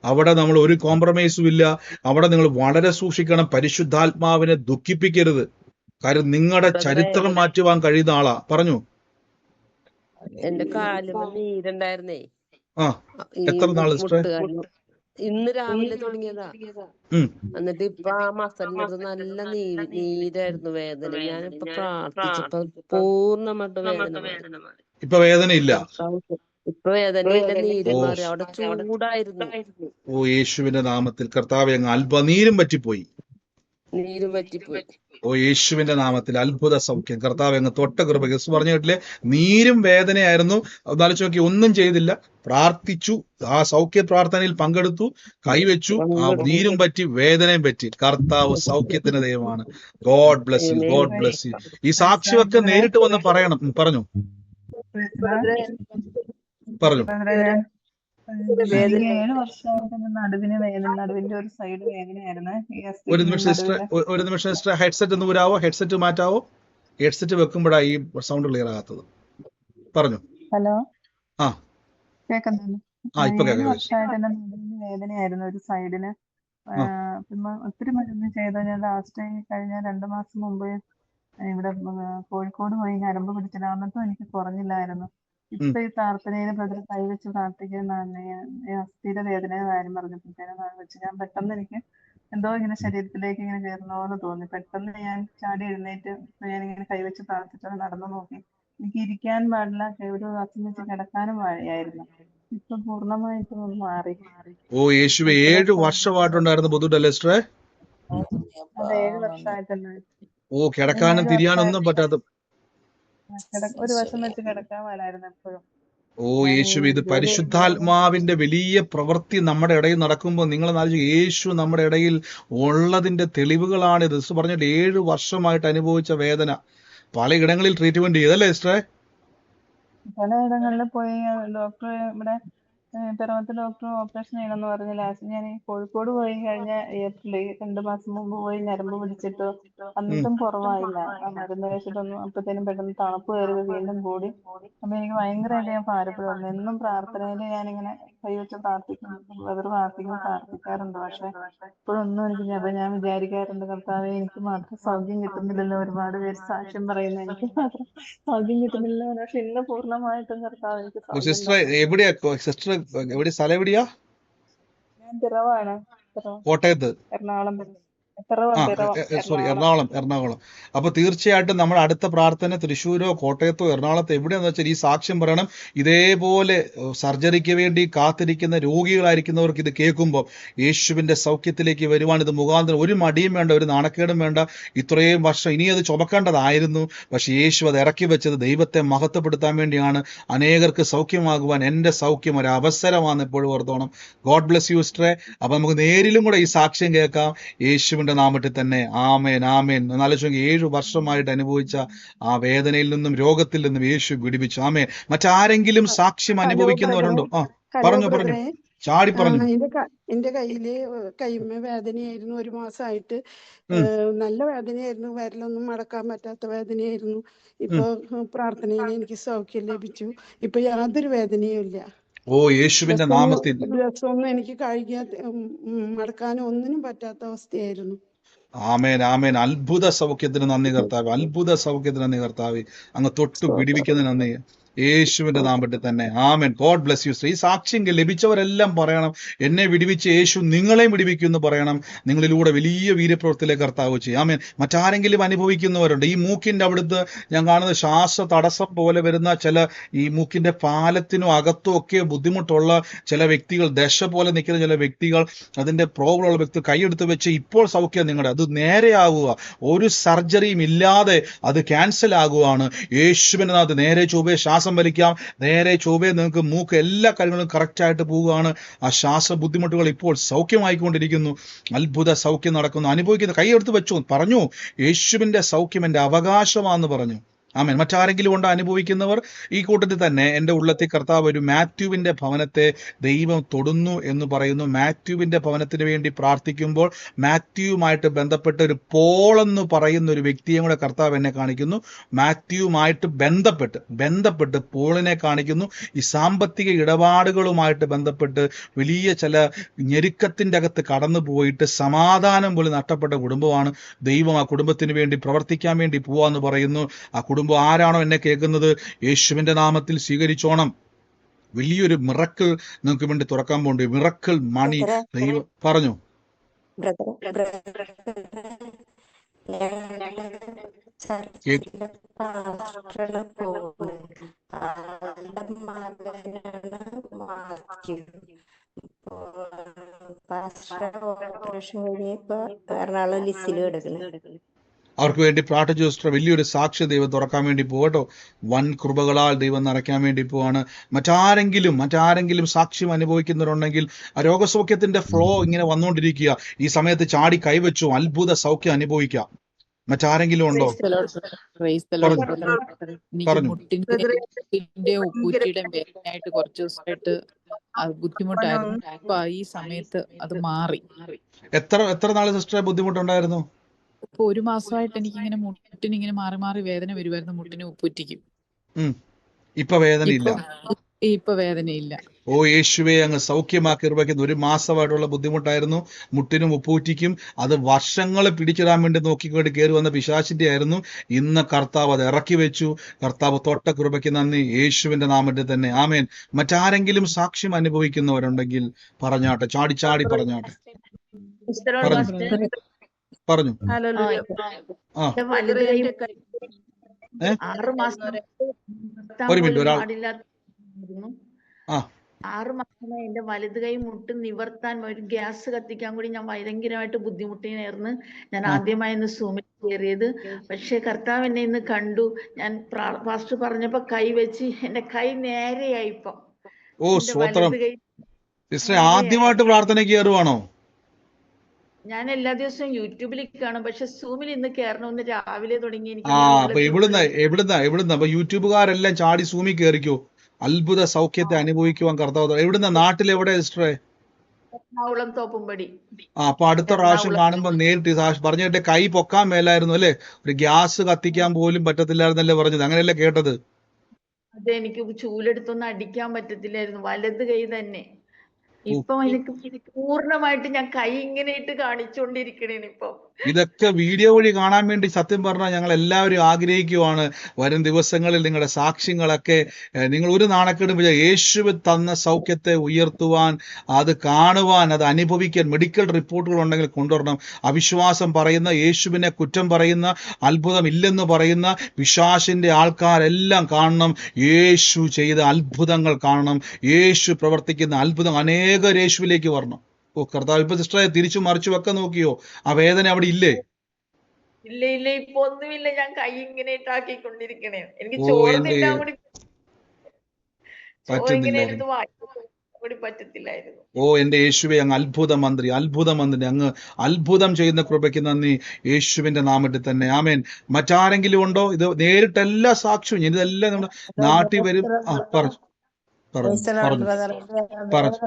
അവിടെ നമ്മൾ ഒരു കോംപ്രമൈസും ഇല്ല. അവിടെ നിങ്ങൾ വളരെ സൂക്ഷിക്കണം. പരിശുദ്ധാത്മാവിനെ ദുഃഖിപ്പിക്കരുത്. കാര്യം നിങ്ങളുടെ ചരിത്രം മാറ്റുവാൻ കഴിയുന്ന ആളാ. പറഞ്ഞു. എന്റെ കാലിന് നീരുണ്ടായിരുന്നേ. എത്ര നാള് സിസ്റ്റർ? ഇന്ന് രാവിലെ തുടങ്ങിയതാ. എന്നിട്ട് ഇപ്പൊ ആ മസലിനത് നല്ല നീരായിരുന്നു വേദന. ഞാനിപ്പൊ പ്രാർത്ഥിച്ചപ്പോ പൂർണ്ണമായിട്ട് വേദന. ഇപ്പൊ വേദനയില്ല. ഇപ്പൊ വേദനയില്ല, നീര് മാറി. അവിടെ ചൂടായിരുന്നു. യേശുവിന്റെ നാമത്തിൽ കർത്താവെ അങ്ങ് നീരും പറ്റിപ്പോയി. ഓ യേശുവിന്റെ നാമത്തിൽ അത്ഭുത സൗഖ്യം. കർത്താവ് അങ്ങ് തൊട്ട കൃപ. യേശു പറഞ്ഞു കേട്ടില്ലേ, നീരും വേദനയായിരുന്നു, എന്നാലോചിച്ച് നോക്കി, ഒന്നും ചെയ്തില്ല, പ്രാർത്ഥിച്ചു, ആ സൗഖ്യ പ്രാർത്ഥനയിൽ പങ്കെടുത്തു, കൈവച്ചു, ആ നീരും പറ്റി വേദനയും പറ്റി. കർത്താവ് സൗഖ്യത്തിന് ദൈവമാണ്. God bless you, god bless you. ഈ സാക്ഷ്യമൊക്കെ നേരിട്ട് വന്ന് പറയണം. പറഞ്ഞു പറഞ്ഞു. എനിക്ക് 7 വർഷമായിട്ട് നടുവിന്റെ ഒരു സൈഡ് വേദനയായിരുന്നു. ഒരു നിമിഷം സിസ്റ്റർ, ഹെഡ്സെറ്റ് ഒന്ന് ഊരാവോ? ഹെഡ്സെറ്റ് മാറ്റാവോ? ഹെഡ്സെറ്റ് വെക്കുമ്പോഴാണ് ഈ സൗണ്ട് ക്ലിയർ ആകാത്തത്. പറഞ്ഞു. ഹലോ, ആ കേൾക്കുന്നുണ്ട്. ഇപ്പൊ 7 വർഷമായിട്ട് എന്റെ നടുവിന് വേദനയായിരുന്നു ഒരു സൈഡിന്. പിന്നെ ഒത്തിരി മരുന്ന് ചെയ്തു. ഞാൻ ലാസ്റ്റ് കഴിഞ്ഞ 2 മാസം മുമ്പ് ഇവിടെ കോഴിക്കോട് പോയി ഞരമ്പ് പിടിച്ചില്ല, എന്നിട്ടും എനിക്ക് കുറഞ്ഞില്ലായിരുന്നു. ഇപ്പൊ ഈ പ്രാർത്ഥനയിൽ ബ്രദർ കൈവച്ച് പ്രാർത്ഥിക്കുന്നതാണ് അസ്ഥിര വേദന കാര്യം പറഞ്ഞപ്പോഴത്തേനും വെച്ച് ഞാൻ പെട്ടെന്ന് എനിക്ക് എന്തോ ഇങ്ങനെ ശരീരത്തിലേക്ക് ഇങ്ങനെ കയറണോന്ന് തോന്നി. പെട്ടെന്ന് ഞാൻ ചാടി എഴുന്നേറ്റ് ഞാനിങ്ങനെ കൈവച്ച് പ്രാർത്ഥിച്ചത് നടന്നു നോക്കി. എനിക്ക് ഇരിക്കാൻ പാടില്ല, ഒരു അച്ഛൻ വെച്ച് കിടക്കാനും വഴിയായിരുന്നു. ഇപ്പൊ പൂർണ്ണമായിട്ടും ഒന്ന് മാറി. ഓ യേശുവേ, 7 വർഷമായിട്ടുണ്ടായിരുന്നു ബുദ്ധിമുട്ടല്ലേ സിസ്റ്ററെ? അതെ, 7 വർഷമായിട്ടുണ്ട്. ഓ, കിടക്കാനും തിരിയാനൊന്നും പറ്റാത്ത. ഒരു വശം വെച്ച് കിടക്കാൻ മേലായിരുന്നു എപ്പോഴും. ഓ യേശുവേ, ഇത് പരിശുദ്ധാത്മാവിന്റെ വലിയ പ്രവൃത്തി നമ്മുടെ ഇടയിൽ നടക്കുമ്പോൾ നിങ്ങൾ യേശു നമ്മുടെ ഇടയിൽ ഉള്ളതിന്റെ തെളിവുകളാണ് ഇത്. പറഞ്ഞിട്ട് 7 വർഷമായിട്ട് അനുഭവിച്ച വേദന, പലയിടങ്ങളിൽ ട്രീറ്റ്മെന്റ് ചെയ്തല്ലേ സിസ്റ്ററെ? പലയിടങ്ങളിൽ പോയി ഡോക്ടർ, ഇവിടെ പിറവത്തെ ഡോക്ടർ ഓപ്പറേഷൻ ചെയ്യണമെന്ന് പറഞ്ഞ ലാസ്റ്റ് ഞാൻ കോഴിക്കോട് പോയി കഴിഞ്ഞ ഏപ്രിൽ 2 മാസം മുമ്പ് പോയി ഞരമ്പ് പിടിച്ചിട്ട് എന്നിട്ടും കുറവായില്ല. ആ മരുന്ന് കഴിച്ചിട്ടൊന്നും അപ്പത്തേനും പെട്ടെന്ന് തണുപ്പ് കയറി വീണ്ടും കൂടി. അപ്പൊ എനിക്ക് ഭയങ്കരമായിട്ട് ഞാൻ ഭാരപ്പെടുന്നു. എന്നും പ്രാർത്ഥനയില് ഞാനിങ്ങനെ കൈവച്ച് പ്രാർത്ഥിക്കാറുണ്ട്. പക്ഷെ ഇപ്പോഴൊന്നും എനിക്ക് അപ്പൊ ഞാൻ വിചാരിക്കാറുണ്ട്, കർത്താവെ എനിക്ക് മാത്രം സൗഖ്യം കിട്ടുന്നില്ലല്ലോ. ഒരുപാട് പേര് സാക്ഷ്യം പറയുന്നു, എനിക്ക് മാത്രം സൗഖ്യം കിട്ടുന്നില്ല. പക്ഷെ ഇന്ന് പൂർണ്ണമായിട്ടും കർത്താവ് എനിക്ക് സിസ്റ്റർ എവിടെയാ? സിസ്റ്റർ എവിടെ, സ്ഥലം എവിടെയാ? ഞാൻ പിറവാണ്. കോട്ടയത്ത്. എറണാകുളം. എറണാകുളം. അപ്പൊ തീർച്ചയായിട്ടും നമ്മൾ അടുത്ത പ്രാർത്ഥന തൃശ്ശൂരോ കോട്ടയത്തോ എറണാകുളത്തോ എവിടെയാന്ന് വെച്ചാൽ ഈ സാക്ഷ്യം പറയണം. ഇതേപോലെ സർജറിക്ക് വേണ്ടി കാത്തിരിക്കുന്ന രോഗികളായിരിക്കുന്നവർക്ക് ഇത് കേൾക്കുമ്പോൾ യേശുവിന്റെ സൗഖ്യത്തിലേക്ക് വരുവാൻ ഇത് മുഖാന്തരം ഒരു മടിയും വേണ്ട, ഒരു നാണക്കേടും വേണ്ട. ഇത്രയും വർഷം ഇനി അത് ചുമക്കേണ്ടതായിരുന്നു, പക്ഷെ യേശു അത് ഇറക്കി വെച്ചത് ദൈവത്തെ മഹത്വപ്പെടുത്താൻ വേണ്ടിയാണ്. അനേകർക്ക് സൗഖ്യമാകുവാൻ എൻ്റെ സൗഖ്യം ഒരു അവസരമാണ് എപ്പോഴും ഓർത്തോണം. ഗോഡ് ബ്ലസ് യു സിസ്റ്ററെ. അപ്പൊ നമുക്ക് നേരിലും കൂടെ ഈ സാക്ഷ്യം കേൾക്കാം യേശുവിന്റെ നാമത്തിൽ തന്നെ. ആമേൻ, ആമേൻ. എന്നാലോചിച്ച് 7 വർഷമായിട്ട് അനുഭവിച്ച ആ വേദനയിൽ നിന്നും രോഗത്തിൽ നിന്നും യേശു വിടുവിച്ചു. ആമേൻ. മറ്റാരെങ്കിലും സാക്ഷ്യം അനുഭവിക്കുന്നവരുണ്ടോ? പറഞ്ഞു ചാടി പറഞ്ഞു. എന്റെ കയ്യില് കൈമ വേദനയായിരുന്നു 1 മാസമായിട്ട്. നല്ല വേദനയായിരുന്നു, വിരലൊന്നും മടക്കാൻ പറ്റാത്ത വേദനയായിരുന്നു. ഇപ്പൊ പ്രാർത്ഥനയിൽ എനിക്ക് സൗഖ്യം ലഭിച്ചു. ഇപ്പൊ യാതൊരു വേദനയും ഇല്ല. ഓ യേശുവിന്റെ നാമത്തിൽ. ദിവസമൊന്നും എനിക്ക് കഴുകിയാൽ മടക്കാനോ ഒന്നിനും പറ്റാത്ത അവസ്ഥയായിരുന്നു. ആമേൻ, ആമേൻ. അത്ഭുത സൗഖ്യത്തിന് നന്ദി കർത്താവ്, അത്ഭുത സൗഖ്യത്തിന് നന്ദി കർത്താവ്. അങ്ങ് തൊട്ട് പിടിപ്പിക്കുന്നതിന് നന്ദി യേശുവിന്റെ നാമത്തിൽ തന്നെ. ആമേൻ. God bless you. ഈ സാക്ഷ്യം ലഭിച്ചവരെല്ലാം പറയണം, എന്നെ വിടുവിച്ച് യേശു നിങ്ങളെയും വിടുവിക്കും എന്ന് പറയണം. നിങ്ങളിലൂടെ വലിയ വീര്യപ്രവൃത്തിയിലെ കർത്താവ് ചെയ്യും. ആമേൻ. മറ്റാരെങ്കിലും അനുഭവിക്കുന്നവരുണ്ട്? ഈ മൂക്കിന്റെ അവിടുത്തെ ഞാൻ കാണുന്നത് ശ്വാസ തടസ്സം പോലെ വരുന്ന ചില, ഈ മൂക്കിന്റെ പാലത്തിനും അകത്തും ഒക്കെ ബുദ്ധിമുട്ടുള്ള ചില വ്യക്തികൾ, ദശ പോലെ നിൽക്കുന്ന ചില വ്യക്തികൾ, അതിന്റെ പ്രോബ്ലം ഉള്ള വ്യക്തി കൈയെടുത്ത് വെച്ച് ഇപ്പോൾ സൗഖ്യം നിങ്ങളുടെ അത് നേരെയാകുക, ഒരു സർജറിയും ഇല്ലാതെ അത് ക്യാൻസൽ ആകുവാണ്. യേശുവിന്റെ നാമത്തിൽ നേരെ ചൊവ്വേ ശ്വാസം വലിക്കാം, നേരെ ചൊവ്വേ നിങ്ങൾക്ക് മൂക്ക് എല്ലാ കാര്യങ്ങളും കറക്റ്റായിട്ട് പോവുകയാണ്. ആ ശ്വാസ ബുദ്ധിമുട്ടുകൾ ഇപ്പോൾ സൗഖ്യമായിക്കൊണ്ടിരിക്കുന്നു. അത്ഭുത സൗഖ്യം നടക്കുന്നു. അനുഭവിക്കുന്ന കൈയെടുത്ത് വെച്ചു പറഞ്ഞു, യേശുവിന്റെ സൗഖ്യം എൻ്റെ അവകാശമാണെന്ന് പറഞ്ഞു. ആമേൻ. മറ്റാരെങ്കിലും കൊണ്ട് അനുഭവിക്കുന്നവർ ഈ കൂട്ടത്തിൽ തന്നെ എൻ്റെ ഉള്ളത്തിൽ കർത്താവ് ഒരു മാത്യുവിൻ്റെ ഭവനത്തെ ദൈവം തൊടുന്നു എന്ന് പറയുന്നു. മാത്യുവിൻ്റെ ഭവനത്തിന് വേണ്ടി പ്രാർത്ഥിക്കുമ്പോൾ മാത്യുവുമായിട്ട് ബന്ധപ്പെട്ട ഒരു പോൾ എന്ന് പറയുന്ന ഒരു വ്യക്തിയെ കൂടെ കർത്താവ് എന്നെ കാണിക്കുന്നു. മാത്യുവുമായിട്ട് ബന്ധപ്പെട്ട് പോളിനെ കാണിക്കുന്നു. ഈ സാമ്പത്തിക ഇടപാടുകളുമായിട്ട് ബന്ധപ്പെട്ട് വലിയ ചില ഞെരുക്കത്തിൻ്റെ അകത്ത് കടന്നു പോയിട്ട് സമാധാനം പോലും നഷ്ടപ്പെട്ട കുടുംബമാണ്. ദൈവം ആ കുടുംബത്തിന് വേണ്ടി പ്രവർത്തിക്കാൻ വേണ്ടി പോവാന്ന് പറയുന്നു. ആ കുടുംബം ആരാണോ എന്നെ കേൾക്കുന്നത്, യേശുവിന്റെ നാമത്തിൽ സ്വീകരിച്ചോണം. വലിയൊരു മിറക്കിൾ നിങ്ങൾക്ക് വേണ്ടി തുറക്കാൻ പോകേണ്ടി, മിറക്കിൾ മണി ദൈവം പറഞ്ഞു. ഓപ്പറേഷൻ കഴിഞ്ഞ് ഇപ്പൊ എറണാകുളം ലിസിൽ കിടക്കുന്നു. അവർക്ക് വേണ്ടി പ്രാർത്ഥിച്ചു സിസ്റ്റർ. വലിയൊരു സാക്ഷ്യ ദൈവം തുറക്കാൻ വേണ്ടി പോകട്ടോ. വൻ കൃപകളാൽ ദൈവം നിറയ്ക്കാൻ വേണ്ടി പോവാണ്. മറ്റാരെങ്കിലും സാക്ഷ്യം അനുഭവിക്കുന്നവരുണ്ടെങ്കിൽ ആ രോഗസൗഖ്യത്തിന്റെ ഫ്ലോ ഇങ്ങനെ വന്നുകൊണ്ടിരിക്കുക. ഈ സമയത്ത് ചാടി കൈവച്ചു അത്ഭുത സൗഖ്യം അനുഭവിക്കാം. മറ്റാരെങ്കിലും ഉണ്ടോ? പറഞ്ഞു. മുട്ടിന്റെ ഉപ്പൂറ്റിയുടെയും വേദനയായിട്ട് കുറച്ച് ദിവസമായിട്ട് ബുദ്ധിമുട്ടായിരുന്നു. ഇപ്പൊ ഈ സമയത്ത് അത് മാറി. എത്ര നാള് സിസ്റ്ററെ ബുദ്ധിമുട്ടുണ്ടായിരുന്നു? ഇപ്പൊ 1 മാസമായിട്ട് എനിക്കിങ്ങനെ മുട്ടിനിങ്ങനെ മാറി മാറി വേദന വരുമായിരുന്നു, മുട്ടിനും ഉപ്പൂറ്റിക്കും. ഇപ്പൊ വേദനയില്ല. ഇപ്പൊ വേദനയില്ല. ഓ യേശുവേ, അങ്ങ് സൗഖ്യമാക്കി നിർവഹിക്കുന്ന 1 മാസമായിട്ടുള്ള ബുദ്ധിമുട്ടായിരുന്നു മുട്ടിനും ഉപ്പൂറ്റിക്കും. അത് വർഷങ്ങൾ പിടിച്ചിടാൻ വേണ്ടി നോക്കിക്കൊണ്ട് കയറി വന്ന പിശാചിന്റെ ആയിരുന്നു. ഇന്ന് കർത്താവ് അത് ഇറക്കി വെച്ചു. കർത്താവ് തൊട്ട കൃപയ്ക്ക് നന്ദി, യേശുവിന്റെ നാമത്തിൽ തന്നെ. ആമേൻ. മറ്റാരെങ്കിലും സാക്ഷ്യം അനുഭവിക്കുന്നവരുണ്ടെങ്കിൽ പറഞ്ഞാട്ടെ, ചാടി പറഞ്ഞാട്ടെ. പറഞ്ഞു. ഒരു മിനിറ്റ്, ഒരാൾ 6 മാസമായി എന്റെ വലത് കൈ മുട്ട് നിവർത്താൻ ഒരു ഗ്യാസ് കത്തിക്കാൻ കൂടി ഞാൻ ഭയങ്കരമായിട്ട് ബുദ്ധിമുട്ടിയായിരുന്നു. ഞാൻ ആദ്യമായി സൂമിൽ കയറിയത്. പക്ഷെ കർത്താവ് എന്നെ ഇന്ന് കണ്ടു. ഞാൻ ഫാസ്റ്റ് പറഞ്ഞപ്പോ കൈ വെച്ച് എന്റെ കൈ നേരെയായി. ഇപ്പൊ ഓ സ്വോത്രം. സിസ്റ്റർ ആദ്യമായിട്ട് പ്രാർത്ഥനയ്ക്ക് കയറുവാണോ? ഞാൻ എല്ലാ ദിവസവും യൂട്യൂബിൽ കാണും, പക്ഷെ സൂമിൽ ഇന്ന് കയറണമെന്ന് രാവിലെ തുടങ്ങി. എനിക്ക് അപ്പൊ എവിടുന്ന അപ്പൊ യൂട്യൂബുകാരെല്ലാം ചാടി സൂമിൽ കയറിക്കോ. അത്ഭുത സൗഖ്യത്തെ അനുഭവിക്കുവാൻ കർത്താവ്. എവിടുന്ന? നാട്ടിൽ എവിടെ സിസ്റ്ററെ? എറണാകുളം തോപ്പുംപടി. അപ്പൊ അടുത്ത പ്രാവശ്യം കാണുമ്പോ നേരിട്ട് പറഞ്ഞിട്ട് കൈ പൊക്കാൻ മേലായിരുന്നു അല്ലെ? ഒരു ഗ്യാസ് കത്തിക്കാൻ പോലും പറ്റത്തില്ലായിരുന്നല്ലേ പറഞ്ഞത്? അങ്ങനെയല്ലേ കേട്ടത്? അതെ, എനിക്ക് ചൂലെടുത്തൊന്നും അടിക്കാൻ പറ്റത്തില്ലായിരുന്നു, വലത് കൈ തന്നെ. ഇപ്പൊ എനിക്ക് പൂർണ്ണമായിട്ട് ഞാൻ കൈ ഇങ്ങനെ ഇട്ട് കാണിച്ചുകൊണ്ടിരിക്കണേന്. ഇപ്പൊ ഇതൊക്കെ വീഡിയോ വഴി കാണാൻ വേണ്ടി സത്യം പറഞ്ഞാൽ ഞങ്ങൾ എല്ലാവരും ആഗ്രഹിക്കുവാണ്. വരും ദിവസങ്ങളിൽ നിങ്ങളുടെ സാക്ഷ്യങ്ങളൊക്കെ നിങ്ങൾ ഒരു നാണക്കേടും യേശു തന്ന സൗഖ്യത്തെ ഉയർത്തുവാൻ, അത് കാണുവാൻ, അത് അനുഭവിക്കാൻ മെഡിക്കൽ റിപ്പോർട്ടുകൾ ഉണ്ടെങ്കിൽ കൊണ്ടുവരണം. അവിശ്വാസം പറയുന്ന, യേശുവിനെ കുറ്റം പറയുന്ന, അത്ഭുതം ഇല്ലെന്ന് പറയുന്ന പിശാചിന്റെ ആൾക്കാരെല്ലാം കാണണം. യേശു ചെയ്ത അത്ഭുതങ്ങൾ കാണണം. യേശു പ്രവർത്തിക്കുന്ന അത്ഭുതം അനേകർ യേശുവിലേക്ക് വരണം. ഓ കർത്താവ്, ഇപ്പൊ സിസ്റ്ററെ തിരിച്ചു മറിച്ചു വെക്ക നോക്കിയോ? ആ വേദന അവിടെ ഇല്ലേ? ഇല്ല, ഇപ്പൊ ഒന്നുമില്ല. ഞാൻ കൈ ഇങ്ങനെ ഇട്ടാക്കിക്കൊണ്ടിരിക്കണേ. എനിക്ക് ചോറ് തിന്നാൻ കൂടി പറ്റത്തില്ലായിരുന്നു. ഓ എന്റെ യേശുവേ, അങ്ങ് അത്ഭുത മന്ത്രി, അങ്ങ് അത്ഭുതം ചെയ്യുന്ന കൃപയ്ക്ക് നന്ദി, യേശുവിന്റെ നാമത്തിൽ തന്നെ. ആമേൻ. മറ്റാരെങ്കിലും ഉണ്ടോ? ഇത് നേരിട്ട് എല്ലാ സാക്ഷ്യവും ഇതെല്ലാം നമ്മുടെ നാട്ടിൽ വരും. പറഞ്ഞു.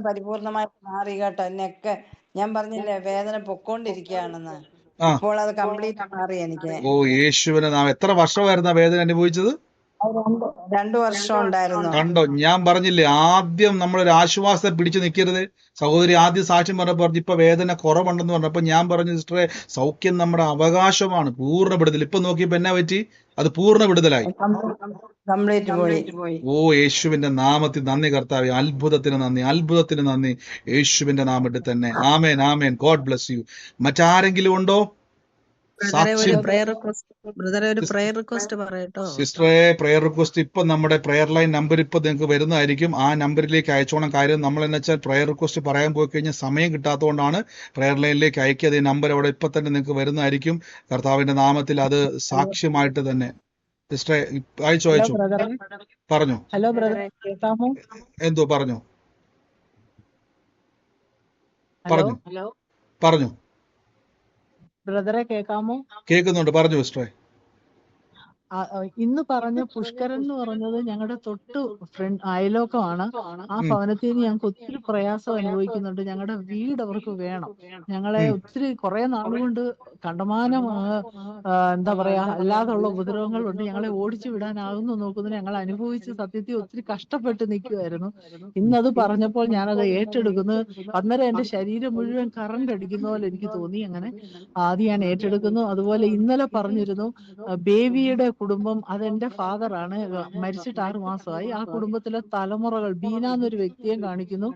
പരിപൂർണമായി മാറി കേട്ടോ. എന്നെയൊക്കെ ഞാൻ പറഞ്ഞില്ലേ വേദന പൊക്കോണ്ടിരിക്കുകയാണെന്ന്. ഇപ്പോൾ അത് കംപ്ലീറ്റ് മാറി എനിക്ക്. ഓ യേശുവിനെ നാം. എത്ര വർഷമായിരുന്നു ആ വേദന അനുഭവിച്ചത്? 2 വർഷം ഉണ്ടായിരുന്നു. കണ്ടോ, ഞാൻ പറഞ്ഞില്ലേ ആദ്യം നമ്മളൊരു ആശ്വാസം പിടിച്ചു നിൽക്കരുത്. സഹോദരി ആദ്യം സാക്ഷ്യം പറഞ്ഞു ഇപ്പൊ വേദന കുറവുണ്ടെന്ന് പറഞ്ഞപ്പോ ഞാൻ പറഞ്ഞു സിസ്റ്ററെ, സൗഖ്യം നമ്മുടെ അവകാശമാണ്, പൂർണ്ണ വിടുതൽ. ഇപ്പൊ നോക്കിയപ്പോ എന്നാ പറ്റി? അത് പൂർണ്ണ വിടുതലായി. ഓ യേശുവിന്റെ നാമത്തിൽ നന്ദി കർത്താവേ. അത്ഭുതത്തിന് നന്ദി, യേശുവിന്റെ നാമത്തിൽ തന്നെ. ആമേൻ, ആമേൻ. God bless you. മറ്റാരെങ്കിലും ഉണ്ടോ? സിസ്റ്ററെ പ്രയർ റിക്വസ്റ്റ് ഇപ്പൊ നമ്മുടെ പ്രയർ ലൈൻ നമ്പർ ഇപ്പൊ നിങ്ങൾക്ക് വരുന്നതായിരിക്കും. ആ നമ്പറിലേക്ക് അയച്ചോണം. കാര്യം നമ്മൾ എന്ന് വെച്ചാൽ പ്രയർ റിക്വസ്റ്റ് പറയാൻ പോയി കഴിഞ്ഞാൽ സമയം കിട്ടാത്തതുകൊണ്ടാണ് പ്രയർ ലൈനിലേക്ക് അയക്കിയത്. ഈ നമ്പർ അവിടെ ഇപ്പൊ തന്നെ നിങ്ങൾക്ക് വരുന്നതായിരിക്കും. കർത്താവിന്റെ നാമത്തിൽ അത് സാക്ഷ്യമായിട്ട് തന്നെ. സിസ്റ്ററെ അയച്ചോ. പറഞ്ഞു. ഹലോ ബ്രദറെ, കേൾക്കാമോ? എന്തോ പറഞ്ഞു. ബ്രദറെ കേൾക്കാമോ? കേൾക്കുന്നുണ്ട്, പറഞ്ഞു സിസ്റ്ററെ. ഇന്ന് പറഞ്ഞ പുഷ്കരൻ എന്ന് പറഞ്ഞത് ഞങ്ങളുടെ തൊട്ട് അയലോക്കമാണ്. ആ ഭവനത്തിൽ നിന്ന് ഞങ്ങൾക്ക് ഒത്തിരി പ്രയാസം അനുഭവിക്കുന്നുണ്ട്. ഞങ്ങളുടെ വീട് അവർക്ക് വേണം. ഞങ്ങളെ ഒത്തിരി കുറെ നാളുകൊണ്ട് കണ്ടമാനം എന്താ പറയാ അല്ലാതുള്ള ഉപദ്രവങ്ങളുണ്ട്. ഞങ്ങളെ ഓടിച്ചു വിടാനാകുന്നു നോക്കുന്നത്. ഞങ്ങൾ അനുഭവിച്ച് സത്യത്തിൽ ഒത്തിരി കഷ്ടപ്പെട്ട് നിൽക്കുമായിരുന്നു. ഇന്നത് പറഞ്ഞപ്പോൾ ഞാനത് ഏറ്റെടുക്കുന്നു. അന്നേരം എന്റെ ശരീരം മുഴുവൻ കറണ്ട് അടിക്കുന്ന പോലെ എനിക്ക് തോന്നി. അങ്ങനെ ആദ്യം ഞാൻ ഏറ്റെടുക്കുന്നു. അതുപോലെ ഇന്നലെ പറഞ്ഞിരുന്നു ബേബിയുടെ കുടുംബം അതെന്റെ ഫാദറാണ്, മരിച്ചിട്ട് 6 മാസമായി. ആ കുടുംബത്തിലെ തലമുറകൾ ബീന എന്നൊരു വ്യക്തിയെ കാണിക്കുന്നു,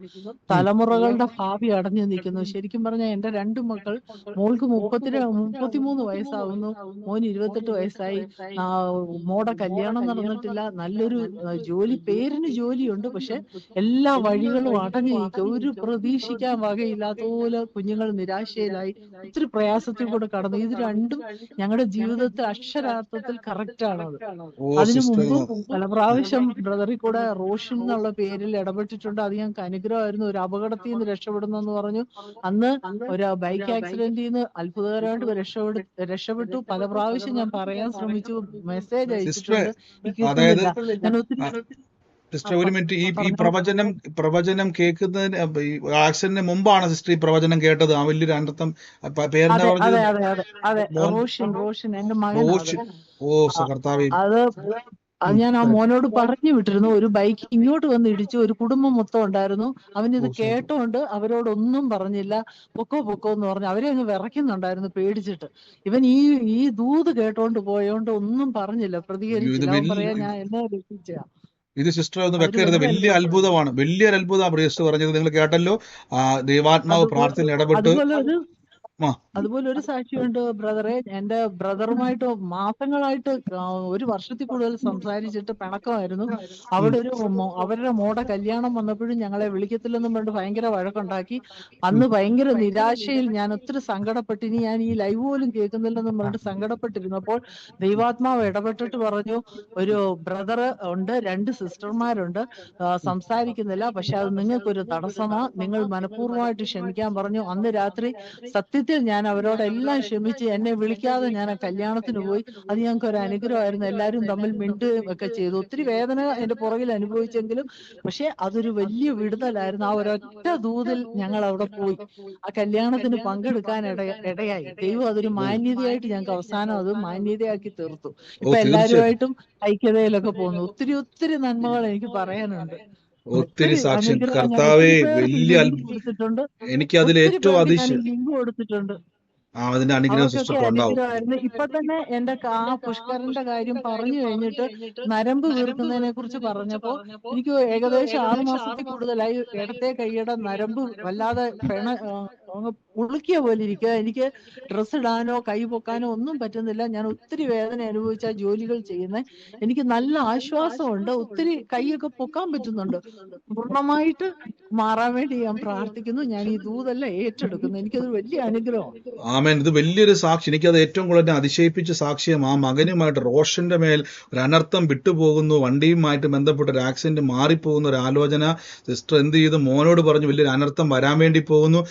തലമുറകളുടെ ഭാവി അടഞ്ഞു നിൽക്കുന്നു. ശരിക്കും പറഞ്ഞാൽ എന്റെ 2 മക്കൾ, മോൾക്ക് 33 വയസ്സാവുന്നു, മോന് 28 വയസ്സായി. മോടെ കല്യാണം നടന്നിട്ടില്ല, നല്ലൊരു ജോലി, പേരിന് ജോലിയുണ്ട്, പക്ഷെ എല്ലാ വഴികളും അടഞ്ഞു നിൽക്കുക, ഒരു പ്രതീക്ഷിക്കാൻ വകയില്ലാത്ത പോലെ കുഞ്ഞുങ്ങൾ നിരാശയിലായി ഒത്തിരി പ്രയാസത്തിൽ കൂടെ കടന്നു. ഇത് രണ്ടും ഞങ്ങളുടെ ജീവിതത്തിൽ അക്ഷരാർത്ഥത്തിൽ കറക്റ്റ് ആണത്. അതിനു മുമ്പും പല പ്രാവശ്യം ബ്രദറിൽ കൂടെ റോഷൻ എന്നുള്ള പേരിൽ ഇടപെട്ടിട്ടുണ്ട്. അത് ഞങ്ങൾക്ക് അനുഗ്രഹമായിരുന്നു. ഒരു അപകടത്തിൽ നിന്ന് രക്ഷപ്പെടുന്നു എന്ന് പറഞ്ഞു. അന്ന് ഒരു ബൈക്ക് ആക്സിഡന്റിൽ നിന്ന് അത്ഭുതകരമായിട്ട് രക്ഷപ്പെട്ടു. പല പ്രാവശ്യം ഞാൻ പറയാൻ ശ്രമിച്ചു, മെസ്സേജ് അയച്ചിട്ടുണ്ട്, കിട്ടുന്നില്ല. ഞാൻ ഒത്തിരി സിസ്റ്റർ ഒരു മിനിറ്റ്, ഈ പ്രവചനം കേൾക്കുന്നതിന് ആക്സിഡന്റിന് മുമ്പാണ് സിസ്റ്റർ ഈ പ്രവചനം കേട്ടത്? ആ വലിയൊരു അനർത്ഥം പേരെന്താ പറഞ്ഞത്? റോഷൻ എന്റെ മകൻ. ഓ കർത്താവേ, അത് ഞാൻ ആ മോനോട് പറഞ്ഞു വിട്ടിരുന്നു. ഒരു ബൈക്ക് ഇങ്ങോട്ട് വന്ന് ഇടിച്ചു, ഒരു കുടുംബം മൊത്തം ഉണ്ടായിരുന്നു. അവനിത് കേട്ടോണ്ട് അവരോടൊന്നും പറഞ്ഞില്ല, പൊക്കോ എന്ന് പറഞ്ഞു. അവരെ അങ്ങ് വിറയ്ക്കുന്നുണ്ടായിരുന്നു പേടിച്ചിട്ട്. ഇവൻ ഈ ദൂത് കേട്ടോണ്ട് പോയോണ്ട് ഒന്നും പറഞ്ഞില്ല, പ്രതികരിച്ചില്ല. അവൻ പറയാ ഞാൻ എന്നെ രക്ഷിച്ച. ഇത് സിസ്റ്റർ ഒന്ന് വെക്കരുത്, വലിയ അത്ഭുതമാണ്, വലിയൊരു അത്ഭുതമാണ് പ്രിയസ്റ്റ് പറഞ്ഞത്. നിങ്ങൾ കേട്ടല്ലോ, ദൈവാത്മാവ് പ്രാർത്ഥനയിൽ ഇടപെട്ട്. അതുപോലെ ഒരു സാക്ഷിയുണ്ട് ബ്രദറെ. എന്റെ ബ്രദറുമായിട്ട് മാസങ്ങളായിട്ട് 1 വർഷത്തിൽ കൂടുതൽ സംസാരിച്ചിട്ട് പിണക്കമായിരുന്നു. അവിടെ അവരുടെ മോടെ കല്യാണം വന്നപ്പോഴും ഞങ്ങളെ വിളിക്കത്തില്ലെന്നും പറഞ്ഞിട്ട് ഭയങ്കര വഴക്കുണ്ടാക്കി. അന്ന് ഭയങ്കര നിരാശയിൽ ഞാൻ ഒത്തിരി സങ്കടപ്പെട്ടു. ഇനി ഞാൻ ഈ ലൈവ് പോലും കേൾക്കുന്നില്ലെന്നും പറഞ്ഞിട്ട് സങ്കടപ്പെട്ടിരുന്നപ്പോൾ ദൈവാത്മാവ് ഇടപെട്ടിട്ട് പറഞ്ഞു, ഒരു ബ്രദർ ഉണ്ട്, 2 സിസ്റ്റർമാരുണ്ട്, സംസാരിക്കുന്നില്ല, പക്ഷെ അത് നിങ്ങൾക്കൊരു തടസ്സമാ, നിങ്ങൾ മനഃപൂർവ്വമായിട്ട് ക്ഷമിക്കാൻ പറഞ്ഞു. അന്ന് രാത്രി സത്യത്തിൽ ഞാൻ അവരോടെല്ലാം ക്ഷമിച്ച് എന്നെ വിളിക്കാതെ ഞാൻ ആ കല്യാണത്തിന് പോയി. അത് ഞങ്ങൾക്ക് ഒരു അനുഗ്രഹമായിരുന്നു. എല്ലാവരും തമ്മിൽ മിണ്ടുകയും ഒക്കെ ചെയ്തു. ഒത്തിരി വേദന എന്റെ പുറകിൽ അനുഭവിച്ചെങ്കിലും പക്ഷെ അതൊരു വലിയ വിടുതലായിരുന്നു. ആ ഒരൊറ്റ ദൂതിൽ ഞങ്ങൾ അവിടെ പോയി ആ കല്യാണത്തിന് പങ്കെടുക്കാൻ ഇടയായി. ദൈവം അതൊരു മാന്യതയായിട്ട് ഞങ്ങൾക്ക് അവസാനം അത് മാന്യതയാക്കി തീർത്തു. ഇപ്പൊ എല്ലാവരുമായിട്ടും ഐക്യതയിലൊക്കെ പോകുന്നു. ഒത്തിരി നന്മകൾ എനിക്ക് പറയാനുണ്ട്. ഒത്തിരി സാക്ഷ്യം. കർത്താവേ, വലിയ അത്ഭുതം. എനിക്ക് അതിൽ ഏറ്റവും അതിശയം ലിങ്ക് കൊടുത്തിട്ടുണ്ട്. അതിന്റെ അനുഗ്രഹം സിസ്റ്റർക്ക് ഉണ്ടാവും. ഇപ്പൊ തന്നെ എന്റെ പുഷ്കരന്റെ കാര്യം പറഞ്ഞു കഴിഞ്ഞിട്ട് നരമ്പ് വീർക്കുന്നതിനെ കുറിച്ച് പറഞ്ഞപ്പോ എനിക്ക് ഏകദേശം 6 മാസത്തിൽ കൂടുതലായി ഇടത്തെ കൈയുടെ നരമ്പ് വല്ലാതെ ഉളുക്കിയ പോലെ ഇരിക്കുക. എനിക്ക് ഡ്രസ്സ് ഇടാനോ കൈ പൊക്കാനോ ഒന്നും പറ്റുന്നില്ല. ഞാൻ ഒത്തിരി വേദന അനുഭവിച്ച ജോലികൾ ചെയ്യുന്നത്. എനിക്ക് നല്ല ആശ്വാസമുണ്ട്, ഒത്തിരി കൈയൊക്കെ പൊക്കാൻ പറ്റുന്നുണ്ട്. പൂർണ്ണമായിട്ട് മാറാൻ വേണ്ടി ഞാൻ പ്രാർത്ഥിക്കുന്നു. ഞാൻ ഈ ദൂതെല്ലാം ഏറ്റെടുക്കുന്നു. എനിക്കത് വലിയ അനുഗ്രഹം. ആമേൻ. ഇത് വലിയൊരു സാക്ഷി. എനിക്കത് ഏറ്റവും കൂടുതൽ അതിശയിപ്പിച്ച സാക്ഷ്യം. ആ മകനുമായിട്ട് റോഷന്റെ മേൽ ഒരു അനർത്ഥം വിട്ടുപോകുന്നു, വണ്ടിയുമായിട്ട് ബന്ധപ്പെട്ട ഒരു ആക്സിഡന്റ് മാറിപ്പോകുന്ന ഒരു ആലോചന. സിസ്റ്റർ എന്ത് ചെയ്തു? മോനോട് പറഞ്ഞു വലിയൊരു അനർത്ഥം വരാൻ വേണ്ടി പോകുന്നു.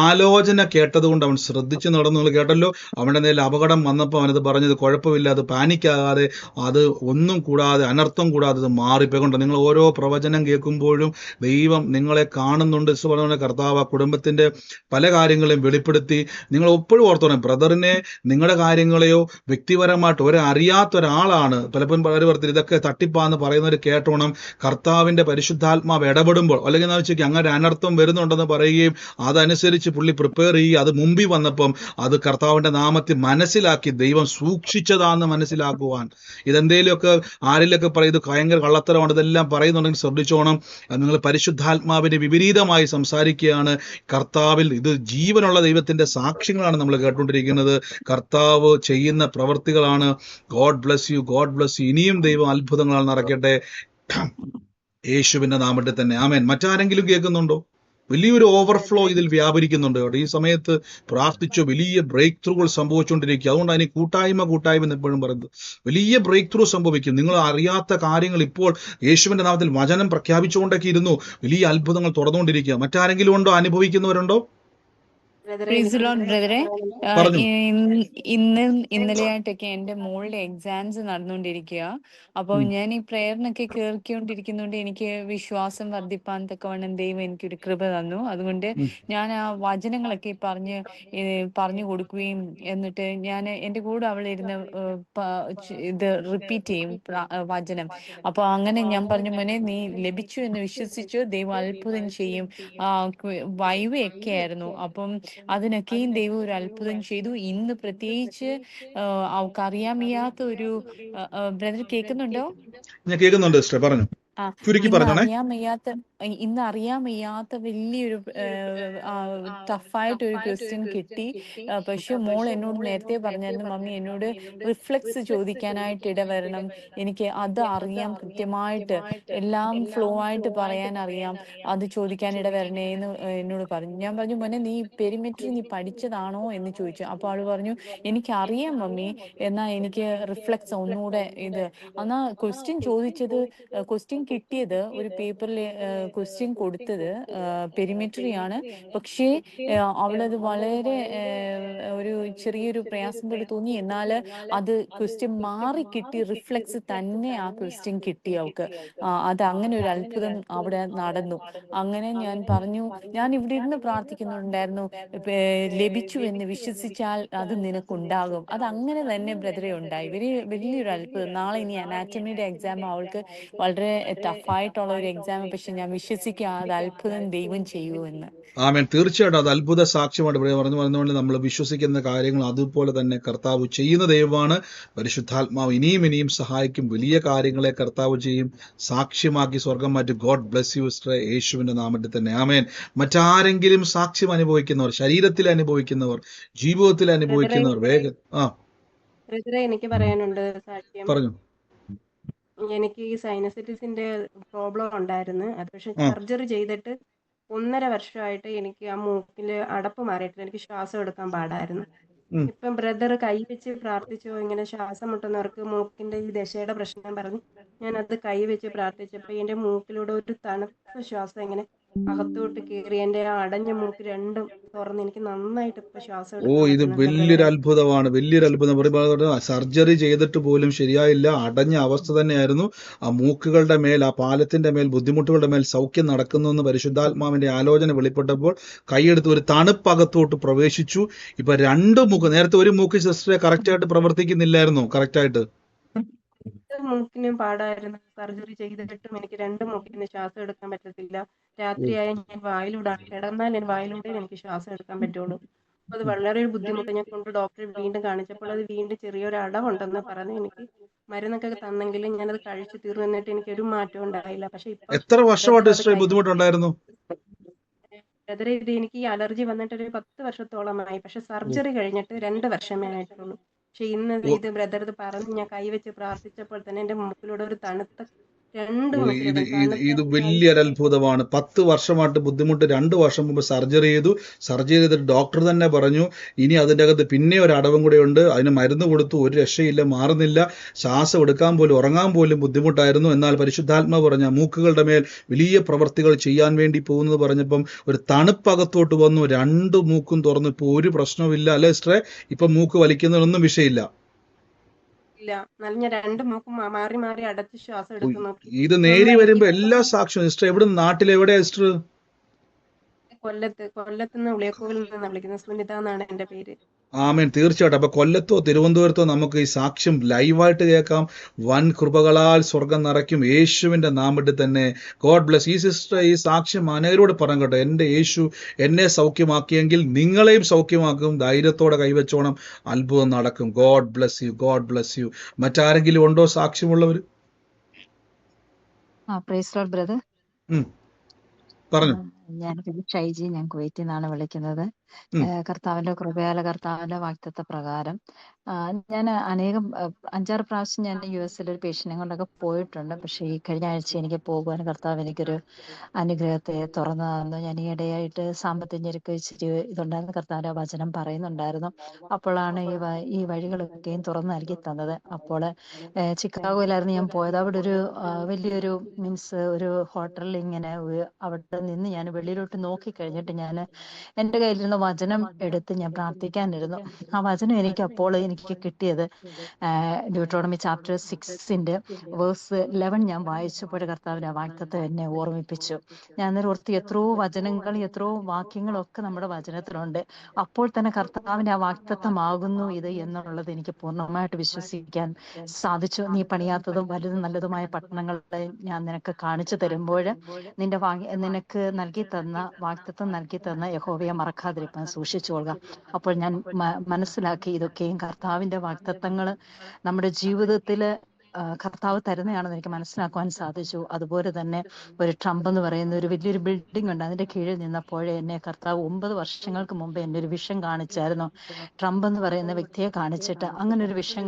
ആലോചന കേട്ടതുകൊണ്ട് അവൻ ശ്രദ്ധിച്ചു നടന്നു. നിങ്ങൾ കേട്ടല്ലോ, അവന്റെ നേരിൽ അപകടം വന്നപ്പോൾ അവനത് പറഞ്ഞത് കുഴപ്പമില്ല, അത് പാനിക്കാതെ, അത് ഒന്നും കൂടാതെ, അനർത്ഥം കൂടാതെ അത് മാറിപ്പോയിക്കൊണ്ട്. നിങ്ങൾ ഓരോ പ്രവചനം കേൾക്കുമ്പോഴും ദൈവം നിങ്ങളെ കാണുന്നുണ്ട്. പറഞ്ഞ കർത്താവ് കുടുംബത്തിന്റെ പല കാര്യങ്ങളെയും വെളിപ്പെടുത്തി. നിങ്ങൾ എപ്പോഴും ഓർത്തോണം, ബ്രദറിനെ നിങ്ങളുടെ കാര്യങ്ങളെയോ വ്യക്തിപരമായിട്ട് അറിയാത്ത ഒരാളാണ് പലപ്പോഴും പലരും ഇതൊക്കെ തട്ടിപ്പാന്ന് പറയുന്നവർ കേട്ടോണം. കർത്താവിന്റെ പരിശുദ്ധാത്മാവ് ഇടപെടുമ്പോൾ, അല്ലെങ്കിൽ എന്താ വെച്ചാൽ അങ്ങനെ അനർത്ഥം വരുന്നുണ്ടെന്ന് പറയുകയും അതനുസരിച്ച് പുള്ളി പ്രിപ്പയർ ചെയ്യുക. അത് മുമ്പിൽ വന്നപ്പം അത് കർത്താവിന്റെ നാമത്തിൽ മനസ്സിലാക്കി ദൈവം സൂക്ഷിച്ചതാണെന്ന് മനസ്സിലാക്കുവാൻ. ഇതെന്തേലുമൊക്കെ ആരിലൊക്കെ പറയും ഇത് ഭയങ്കര കള്ളത്തരമാണ്, ഇതെല്ലാം പറയുന്നുണ്ടെങ്കിൽ ശ്രദ്ധിച്ചോണം. നിങ്ങൾ പരിശുദ്ധാത്മാവിന് വിപരീതമായി സംസാരിക്കുകയാണ്. കർത്താവിൽ ഇത് ജീവനുള്ള ദൈവത്തിന്റെ സാക്ഷ്യങ്ങളാണ് നമ്മൾ കേട്ടുകൊണ്ടിരിക്കുന്നത്. കർത്താവ് ചെയ്യുന്ന പ്രവൃത്തികളാണ്. God bless you, god bless you. ഇനിയും ദൈവം അത്ഭുതങ്ങളാൽ നിറയ്ക്കട്ടെ, യേശുവിന്റെ നാമത്തിൽ തന്നെ. ആമേൻ. മറ്റാരെങ്കിലും കേൾക്കുന്നുണ്ടോ? വലിയൊരു ഓവർഫ്ലോ ഇതിൽ വ്യാപരിക്കുന്നുണ്ട്. ഈ സമയത്ത് പ്രാർത്ഥിച്ചോ, വലിയ ബ്രേക്ക് ത്രൂകൾ സംഭവിച്ചുകൊണ്ടിരിക്കുക. അതുകൊണ്ടാണ് ഈ കൂട്ടായ്മ എന്ന് എപ്പോഴും പറയുന്നത്. വലിയ ബ്രേക്ക് ത്രൂ സംഭവിക്കും. നിങ്ങൾ അറിയാത്ത കാര്യങ്ങൾ ഇപ്പോൾ യേശുവിന്റെ നാമത്തിൽ വചനം പ്രഖ്യാപിച്ചുകൊണ്ടൊക്കെ ഇരുന്നു വലിയ അത്ഭുതങ്ങൾ തുറന്നുകൊണ്ടിരിക്കുക. മറ്റാരെങ്കിലും ഉണ്ടോ? അനുഭവിക്കുന്നവരുണ്ടോ? ബ്രദറെ, ഇന്നലെയായിട്ടൊക്കെ എന്റെ മോളുടെ എക്സാംസ് നടന്നുകൊണ്ടിരിക്കുക. അപ്പോൾ ഞാൻ ഈ പ്രേയറിനൊക്കെ കേൾക്കൊണ്ടിരിക്കുന്നതുകൊണ്ട് എനിക്ക് വിശ്വാസം വർദ്ധിപ്പാൻ തക്കവണ്ണം ദൈവം എനിക്കൊരു കൃപ തന്നു. അതുകൊണ്ട് ഞാൻ ആ വചനങ്ങളൊക്കെ പറഞ്ഞു കൊടുക്കുകയും എന്നിട്ട് ഞാൻ എന്റെ കൂടെ അവളിരുന്ന് ഇത് റിപ്പീറ്റ് ചെയ്യും വചനം. അപ്പൊ അങ്ങനെ ഞാൻ പറഞ്ഞു, മോനെ നീ ലഭിച്ചു എന്ന് വിശ്വസിച്ചു, ദൈവം അത്ഭുതം ചെയ്യും. വൈവയൊക്കെ ആയിരുന്നു. അപ്പം അതിനൊക്കെയും ദൈവം ഒരു അത്ഭുതം ചെയ്തു. ഇന്ന് പ്രത്യേകിച്ച് അവൾക്കറിയാൻ വയ്യാത്ത ഒരു ബ്രദർ കേൾക്കുന്നുണ്ടോ? ഞാൻ കേൾക്കുന്നുണ്ട് സിസ്റ്റർ, പറഞ്ഞു. ചുരുക്കി പറഞ്ഞോണേ. ഇന്ന് അറിയാൻ വയ്യാത്ത വലിയൊരു ടഫായിട്ടൊരു ക്വസ്റ്റ്യൻ കിട്ടി. പക്ഷെ മോൾ എന്നോട് നേരത്തെ പറഞ്ഞായിരുന്നു, മമ്മി എന്നോട് റിഫ്ലക്സ് ചോദിക്കാനായിട്ട് ഇടവരണം, എനിക്ക് അത് അറിയാം, കൃത്യമായിട്ട് എല്ലാം ഫ്ലോ ആയിട്ട് പറയാൻ അറിയാം, അത് ചോദിക്കാൻ ഇടവരണേ എന്ന് എന്നോട് പറഞ്ഞു. ഞാൻ പറഞ്ഞു, മോനെ നീ പെരിമെട്രി നീ പഠിച്ചതാണോ എന്ന് ചോദിച്ചു. അപ്പോൾ ആള് പറഞ്ഞു, എനിക്കറിയാം മമ്മി, എന്നാൽ എനിക്ക് റിഫ്ലക്സ് ഒന്നുകൂടെ ഇത്. എന്നാൽ ക്വസ്റ്റ്യൻ ചോദിച്ചത്, ക്വസ്റ്റ്യൻ കിട്ടിയത്, ഒരു പേപ്പറിൽ ക്വസ്റ്റ്യൻ കൊടുത്തത് പെരിമെട്രി ആണ്. പക്ഷേ അവളത് വളരെ ഒരു ചെറിയൊരു പ്രയാസം പോലെ തോന്നി. എന്നാൽ അത് ക്വസ്റ്റ്യൻ മാറി കിട്ടി, റിഫ്ലക്സ് തന്നെ ആ ക്വസ്റ്റ്യൻ കിട്ടി അവൾക്ക്. അത് അങ്ങനെ ഒരു അത്ഭുതം അവിടെ നടന്നു. അങ്ങനെ ഞാൻ പറഞ്ഞു, ഞാൻ ഇവിടെ ഇരുന്ന് പ്രാർത്ഥിക്കുന്നുണ്ടായിരുന്നു, ലഭിച്ചു എന്ന് വിശ്വസിച്ചാൽ അത് നിനക്കുണ്ടാകും. അത് അങ്ങനെ തന്നെ ബ്രദറെ ഉണ്ടായി. വലിയൊരു അത്ഭുതം. നാളെ ഇനി അനാറ്റമിയുടെ എക്സാം അവൾക്ക് വളരെ ടഫായിട്ടുള്ള ഒരു എക്സാം. പക്ഷെ ഞാൻ വിശ്വസിക്കുക അത് അത്ഭുതം ദൈവം ചെയ്യുമെന്ന്. ആമേൻ. തീർച്ചയായിട്ടും അത് അത്ഭുത സാക്ഷ്യമായിട്ട് പറഞ്ഞുകൊണ്ട് നമ്മൾ വിശ്വസിക്കുന്ന കാര്യങ്ങൾ അതുപോലെ തന്നെ കർത്താവ് ചെയ്യുന്ന ദൈവമാണ്. പരിശുദ്ധാത്മാവ് ഇനിയും സഹായിക്കും. വലിയ കാര്യങ്ങളെ കർത്താവ് ചെയ്യും, സാക്ഷ്യമാക്കി സ്വർഗം മാറ്റും. ഗോഡ് ബ്ലെസ് യു സിസ്റ്റർ, യേശുവിന്റെ നാമത്തിൽ തന്നെ ആമേൻ. മറ്റാരെങ്കിലും സാക്ഷ്യം അനുഭവിക്കുന്നവർ, ശരീരത്തിൽ അനുഭവിക്കുന്നവർ, ജീവിതത്തിൽ അനുഭവിക്കുന്നവർ വേഗം എനിക്ക് പറയാനുണ്ട് സാക്ഷ്യം. പറഞ്ഞു. എനിക്ക് ഈ സൈനസൈറ്റിസിന്റെ പ്രോബ്ലം ഉണ്ടായിരുന്നു. അത് പക്ഷെ സർജറി ചെയ്തിട്ട് 1.5 വർഷമായിട്ട് എനിക്ക് ആ മൂക്കില് അടപ്പ് മാറിയിട്ടില്ല. എനിക്ക് ശ്വാസം എടുക്കാൻ പാടായിരുന്നു. ഇപ്പം ബ്രദർ കൈവച്ച് പ്രാർത്ഥിച്ചു, ഇങ്ങനെ ശ്വാസം മുട്ടുന്നവർക്ക് മൂക്കിന്റെ ഈ ദശയുടെ പ്രശ്നം പറഞ്ഞ് ഞാൻ അത് കൈവച്ച് പ്രാർത്ഥിച്ചപ്പോ എന്റെ മൂക്കിലൂടെ ഒരു തണുത്ത ശ്വാസം ഇങ്ങനെ അകത്തോട്ട് കയറി എന്റെ ആ അടഞ്ഞ മൂക്ക് രണ്ടും തുറന്ന് എനിക്ക് നന്നായിട്ട് ഇപ്പൊ ശ്വാസം എടുക്കാൻ ഇത് പറ്റുന്നുണ്ട് വലിയൊരു ബ്രദറെ. അത്ഭുതമാണ്, വലിയൊരു അത്ഭുതം. സർജറി ചെയ്തിട്ട് പോലും ശരിയായില്ല, അടഞ്ഞ അവസ്ഥ തന്നെയായിരുന്നു. ആ മൂക്കുകളുടെ മേൽ, ആ പാലത്തിന്റെ മേൽ, ബുദ്ധിമുട്ടുകളുടെ മേൽ സൗഖ്യം നടക്കുന്നു എന്ന് പരിശുദ്ധാത്മാവിന്റെ ആലോചന വെളിപ്പെട്ടപ്പോൾ കൈയെടുത്ത് ഒരു തണുപ്പകത്തോട്ട് പ്രവേശിച്ചു. ഇപ്പൊ രണ്ട് മൂക്ക്, നേരത്തെ ഒരു മൂക്ക് സിസ്റ്ററെ കറക്റ്റ് ആയിട്ട് പ്രവർത്തിക്കുന്നില്ലായിരുന്നു, കറക്റ്റ് ആയിട്ട് മൂക്കിനും പാടായിരുന്നു. സർജറി ചെയ്തിട്ടും എനിക്ക് 2 മൂക്കിന് ശ്വാസം എടുക്കാൻ പറ്റത്തില്ല. രാത്രിയായ ഞാൻ വായിലൂടെ കിടന്നാൽ വായിലൂടെ എനിക്ക് ശ്വാസം എടുക്കാൻ പറ്റുള്ളൂ. അത് വളരെ ഒരു ബുദ്ധിമുട്ട്. ഞാൻ കൊണ്ട് ഡോക്ടറെ വീണ്ടും കാണിച്ചപ്പോൾ അത് വീണ്ടും ചെറിയൊരു അടവുണ്ടെന്ന് പറഞ്ഞ് എനിക്ക് മരുന്നൊക്കെ തന്നെങ്കിലും ഞാനത് കഴിച്ചു തീർന്നു. എന്നിട്ട് എനിക്ക് ഒരു മാറ്റം ഉണ്ടായില്ല. പക്ഷെ ഇപ്പൊ എത്ര വർഷമായിട്ട് സിസ്റ്ററെ ബുദ്ധിമുട്ടുണ്ടായിരുന്നു? ബ്രദറെ, ഇത് എനിക്ക് ഈ അലർജി വന്നിട്ട് ഒരു 10 വർഷത്തോളമായി. പക്ഷെ സർജറി കഴിഞ്ഞിട്ട് 2 വർഷമേ ആയിട്ടുള്ളൂ. പക്ഷെ ഇന്ന് ഇത് ബ്രദർ ഇത് പറഞ്ഞ് ഞാൻ കൈവച്ച് പ്രാർത്ഥിച്ചപ്പോൾ തന്നെ എന്റെ മൂക്കിലൂടെ ഒരു തണുത്ത 2 ഇത് വലിയൊരു അത്ഭുതമാണ്. 10 വർഷമായിട്ട് ബുദ്ധിമുട്ട്. 2 വർഷം മുമ്പ് സർജറി ചെയ്തിട്ട് ഡോക്ടർ തന്നെ പറഞ്ഞു ഇനി അതിൻ്റെ അകത്ത് പിന്നെ ഒരു അടവും കൂടെ ഉണ്ട്, അതിന് മരുന്ന് കൊടുത്തു, ഒരു രക്ഷയില്ല, മാറുന്നില്ല, ശ്വാസം എടുക്കാൻ പോലും ഉറങ്ങാൻ പോലും ബുദ്ധിമുട്ടായിരുന്നു. എന്നാൽ പരിശുദ്ധാത്മാവ് പറഞ്ഞ മൂക്കുകളുടെ മേൽ വലിയ പ്രവർത്തികൾ ചെയ്യാൻ വേണ്ടി പോകുന്നത് പറഞ്ഞപ്പം ഒരു തണുപ്പകത്തോട്ട് വന്നു, 2 മൂക്കും തുറന്നു. ഇപ്പോൾ ഒരു പ്രശ്നവുമില്ല അല്ലേ സിസ്റ്ററെ? ഇപ്പൊ മൂക്ക് വലിക്കുന്നതൊന്നും വിഷയമില്ല. ഞാൻ 2 മൂക്കും മാറി മാറി അടച്ച് ശ്വാസം എടുക്കുന്നു. ഇത് നേരി വരുമ്പോ എല്ലാ സാക്ഷ്യവും. സിസ്റ്റർ എവിടെ, നാട്ടിൽ എവിടെയാ സിസ്റ്റർ? കൊല്ലത്തുനിന്ന് ഉളിയക്കോവിൽ നിന്ന് വിളിക്കുന്നത്. സുനിത എന്നാണ് എന്റെ പേര്. ആമേൻ. തീർച്ചയായിട്ടും. അപ്പൊ കൊല്ലത്തോ തിരുവനന്തപുരത്തോ നമുക്ക് ഈ സാക്ഷ്യം ലൈവായിട്ട് കേൾക്കാം. വൻ കൃപകളാൽ സ്വർഗം നിറയ്ക്കും യേശുവിന്റെ നാമത്തിൽ തന്നെ. God bless. ഈ സിസ്റ്റർ ഈ സാക്ഷ്യം അനേകരോട് പറഞ്ഞു കേട്ടോ. എന്റെ യേശു എന്നെ സൗഖ്യമാക്കിയെങ്കിൽ നിങ്ങളെയും സൗഖ്യമാക്കും. ധൈര്യത്തോടെ കൈവച്ചോണം, അത്ഭുതം നടക്കും. God bless U, God bless U. മറ്റാരെങ്കിലും ഉണ്ടോ സാക്ഷ്യമുള്ളവർ? Praise Lord brother. പറഞ്ഞു. ഞാൻ ഷൈജി, ഞാൻ കുവൈറ്റിൽ നിന്നാണ് വിളിക്കുന്നത്. കർത്താവിന്റെ കൃപയാല, കർത്താവിന്റെ വാഗ്ദത്ത പ്രകാരം ഞാൻ 5-6 പ്രാവശ്യം ഞാൻ US ഒരു പേഷ്യനെ കൊണ്ടൊക്കെ പോയിട്ടുണ്ട്. പക്ഷെ ഈ കഴിഞ്ഞ ആഴ്ച എനിക്ക് പോകുവാൻ കർത്താവ് എനിക്കൊരു അനുഗ്രഹത്തെ തുറന്നു തന്നു. ഞാൻ ഈ ഇടയായിട്ട് സാമ്പത്തിക ഞെരുക്കം ഇച്ചിരി ഇതുണ്ടായിരുന്നു. കർത്താവിന്റെ വചനം പറയുന്നുണ്ടായിരുന്നു. അപ്പോഴാണ് ഈ വഴികളൊക്കെയും തുറന്നു നൽകി തന്നത്. അപ്പോൾ ചിക്കാഗോയിലായിരുന്നു ഞാൻ പോയത്. അവിടെ ഒരു വലിയൊരു മീൻസ് ഒരു ഹോട്ടലിൽ ഇങ്ങനെ അവിടെ നിന്ന് ഞാൻ വെളിയിലോട്ട് നോക്കി കഴിഞ്ഞിട്ട് ഞാൻ എൻ്റെ കയ്യിലിരുന്ന വചനം എടുത്ത് ഞാൻ പ്രാർത്ഥിക്കാനിരുന്നു. ആ വചനം എനിക്ക് കിട്ടിയത് ഡ്യൂട്ടറോണമി ചാപ്റ്റർ 6 വേഴ്സ് 11 ഞാൻ വായിച്ചപ്പോൾ കർത്താവിന്റെ വാഗ്ദത്തം എന്നെ ഓർമ്മിപ്പിച്ചു. ഞാൻ ഓർത്ത് എത്രയോ വചനങ്ങൾ, എത്രയോ വാക്യങ്ങളൊക്കെ നമ്മുടെ വചനത്തിലുണ്ട്. അപ്പോൾ തന്നെ കർത്താവിന്റെ ആ വാഗ്ദത്തമാകുന്നു ഇത് എന്നുള്ളത് എനിക്ക് പൂർണ്ണമായിട്ട് വിശ്വസിക്കാൻ സാധിച്ചു. നീ പണിയാത്തതും വലുതും നല്ലതുമായ പട്ടണങ്ങളെ ഞാൻ നിനക്ക് കാണിച്ചു തരുമ്പോൾ നിനക്ക് നൽകി വാഗ്ദത്തം നൽകി തന്ന യഹോവയെ മറക്കാതിരിക്കാൻ സൂക്ഷിച്ചുകൊള്ളുക. അപ്പോൾ ഞാൻ മനസ്സിലാക്കി ഇതൊക്കെയും കർത്താവിന്റെ വാഗ്ദത്തങ്ങൾ നമ്മുടെ ജീവിതത്തിൽ കർത്താവ് തരുന്നതാണെന്ന് എനിക്ക് മനസ്സിലാക്കുവാൻ സാധിച്ചു. അതുപോലെ തന്നെ ഒരു ട്രംപ് എന്ന് പറയുന്ന ഒരു വലിയൊരു ബിൽഡിംഗ് ഉണ്ട്. അതിന്റെ കീഴിൽ നിന്നപ്പോഴേ എന്നെ കർത്താവ് 9 വർഷങ്ങൾക്ക് മുമ്പ് എന്നെ ഒരു വിഷൻ കാണിച്ചായിരുന്നു. ട്രംപ് എന്ന് പറയുന്ന വ്യക്തിയെ കാണിച്ചിട്ട് അങ്ങനെ ഒരു വിഷൻ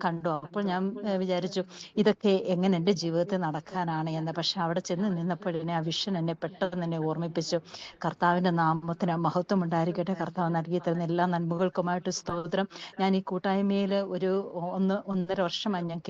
കണ്ടു. അപ്പോൾ ഞാൻ വിചാരിച്ചു ഇതൊക്കെ എങ്ങനെ എൻ്റെ ജീവിതത്തിൽ നടക്കാനാണ് എന്ന്. പക്ഷെ അവിടെ ചെന്ന് നിന്നപ്പോഴേ ആ വിഷൻ എന്നെ പെട്ടെന്ന് തന്നെ ഓർമ്മിപ്പിച്ചു. കർത്താവിന്റെ നാമത്തിന് മഹത്വം ഉണ്ടായിരിക്കട്ടെ. കർത്താവ് നൽകി തരുന്ന എല്ലാ നന്മകൾക്കുമായിട്ട് സ്തോത്രം. ഞാൻ ഈ കൂട്ടായ്മയിൽ ഒരു 1.5 വർഷമായി ഞാൻ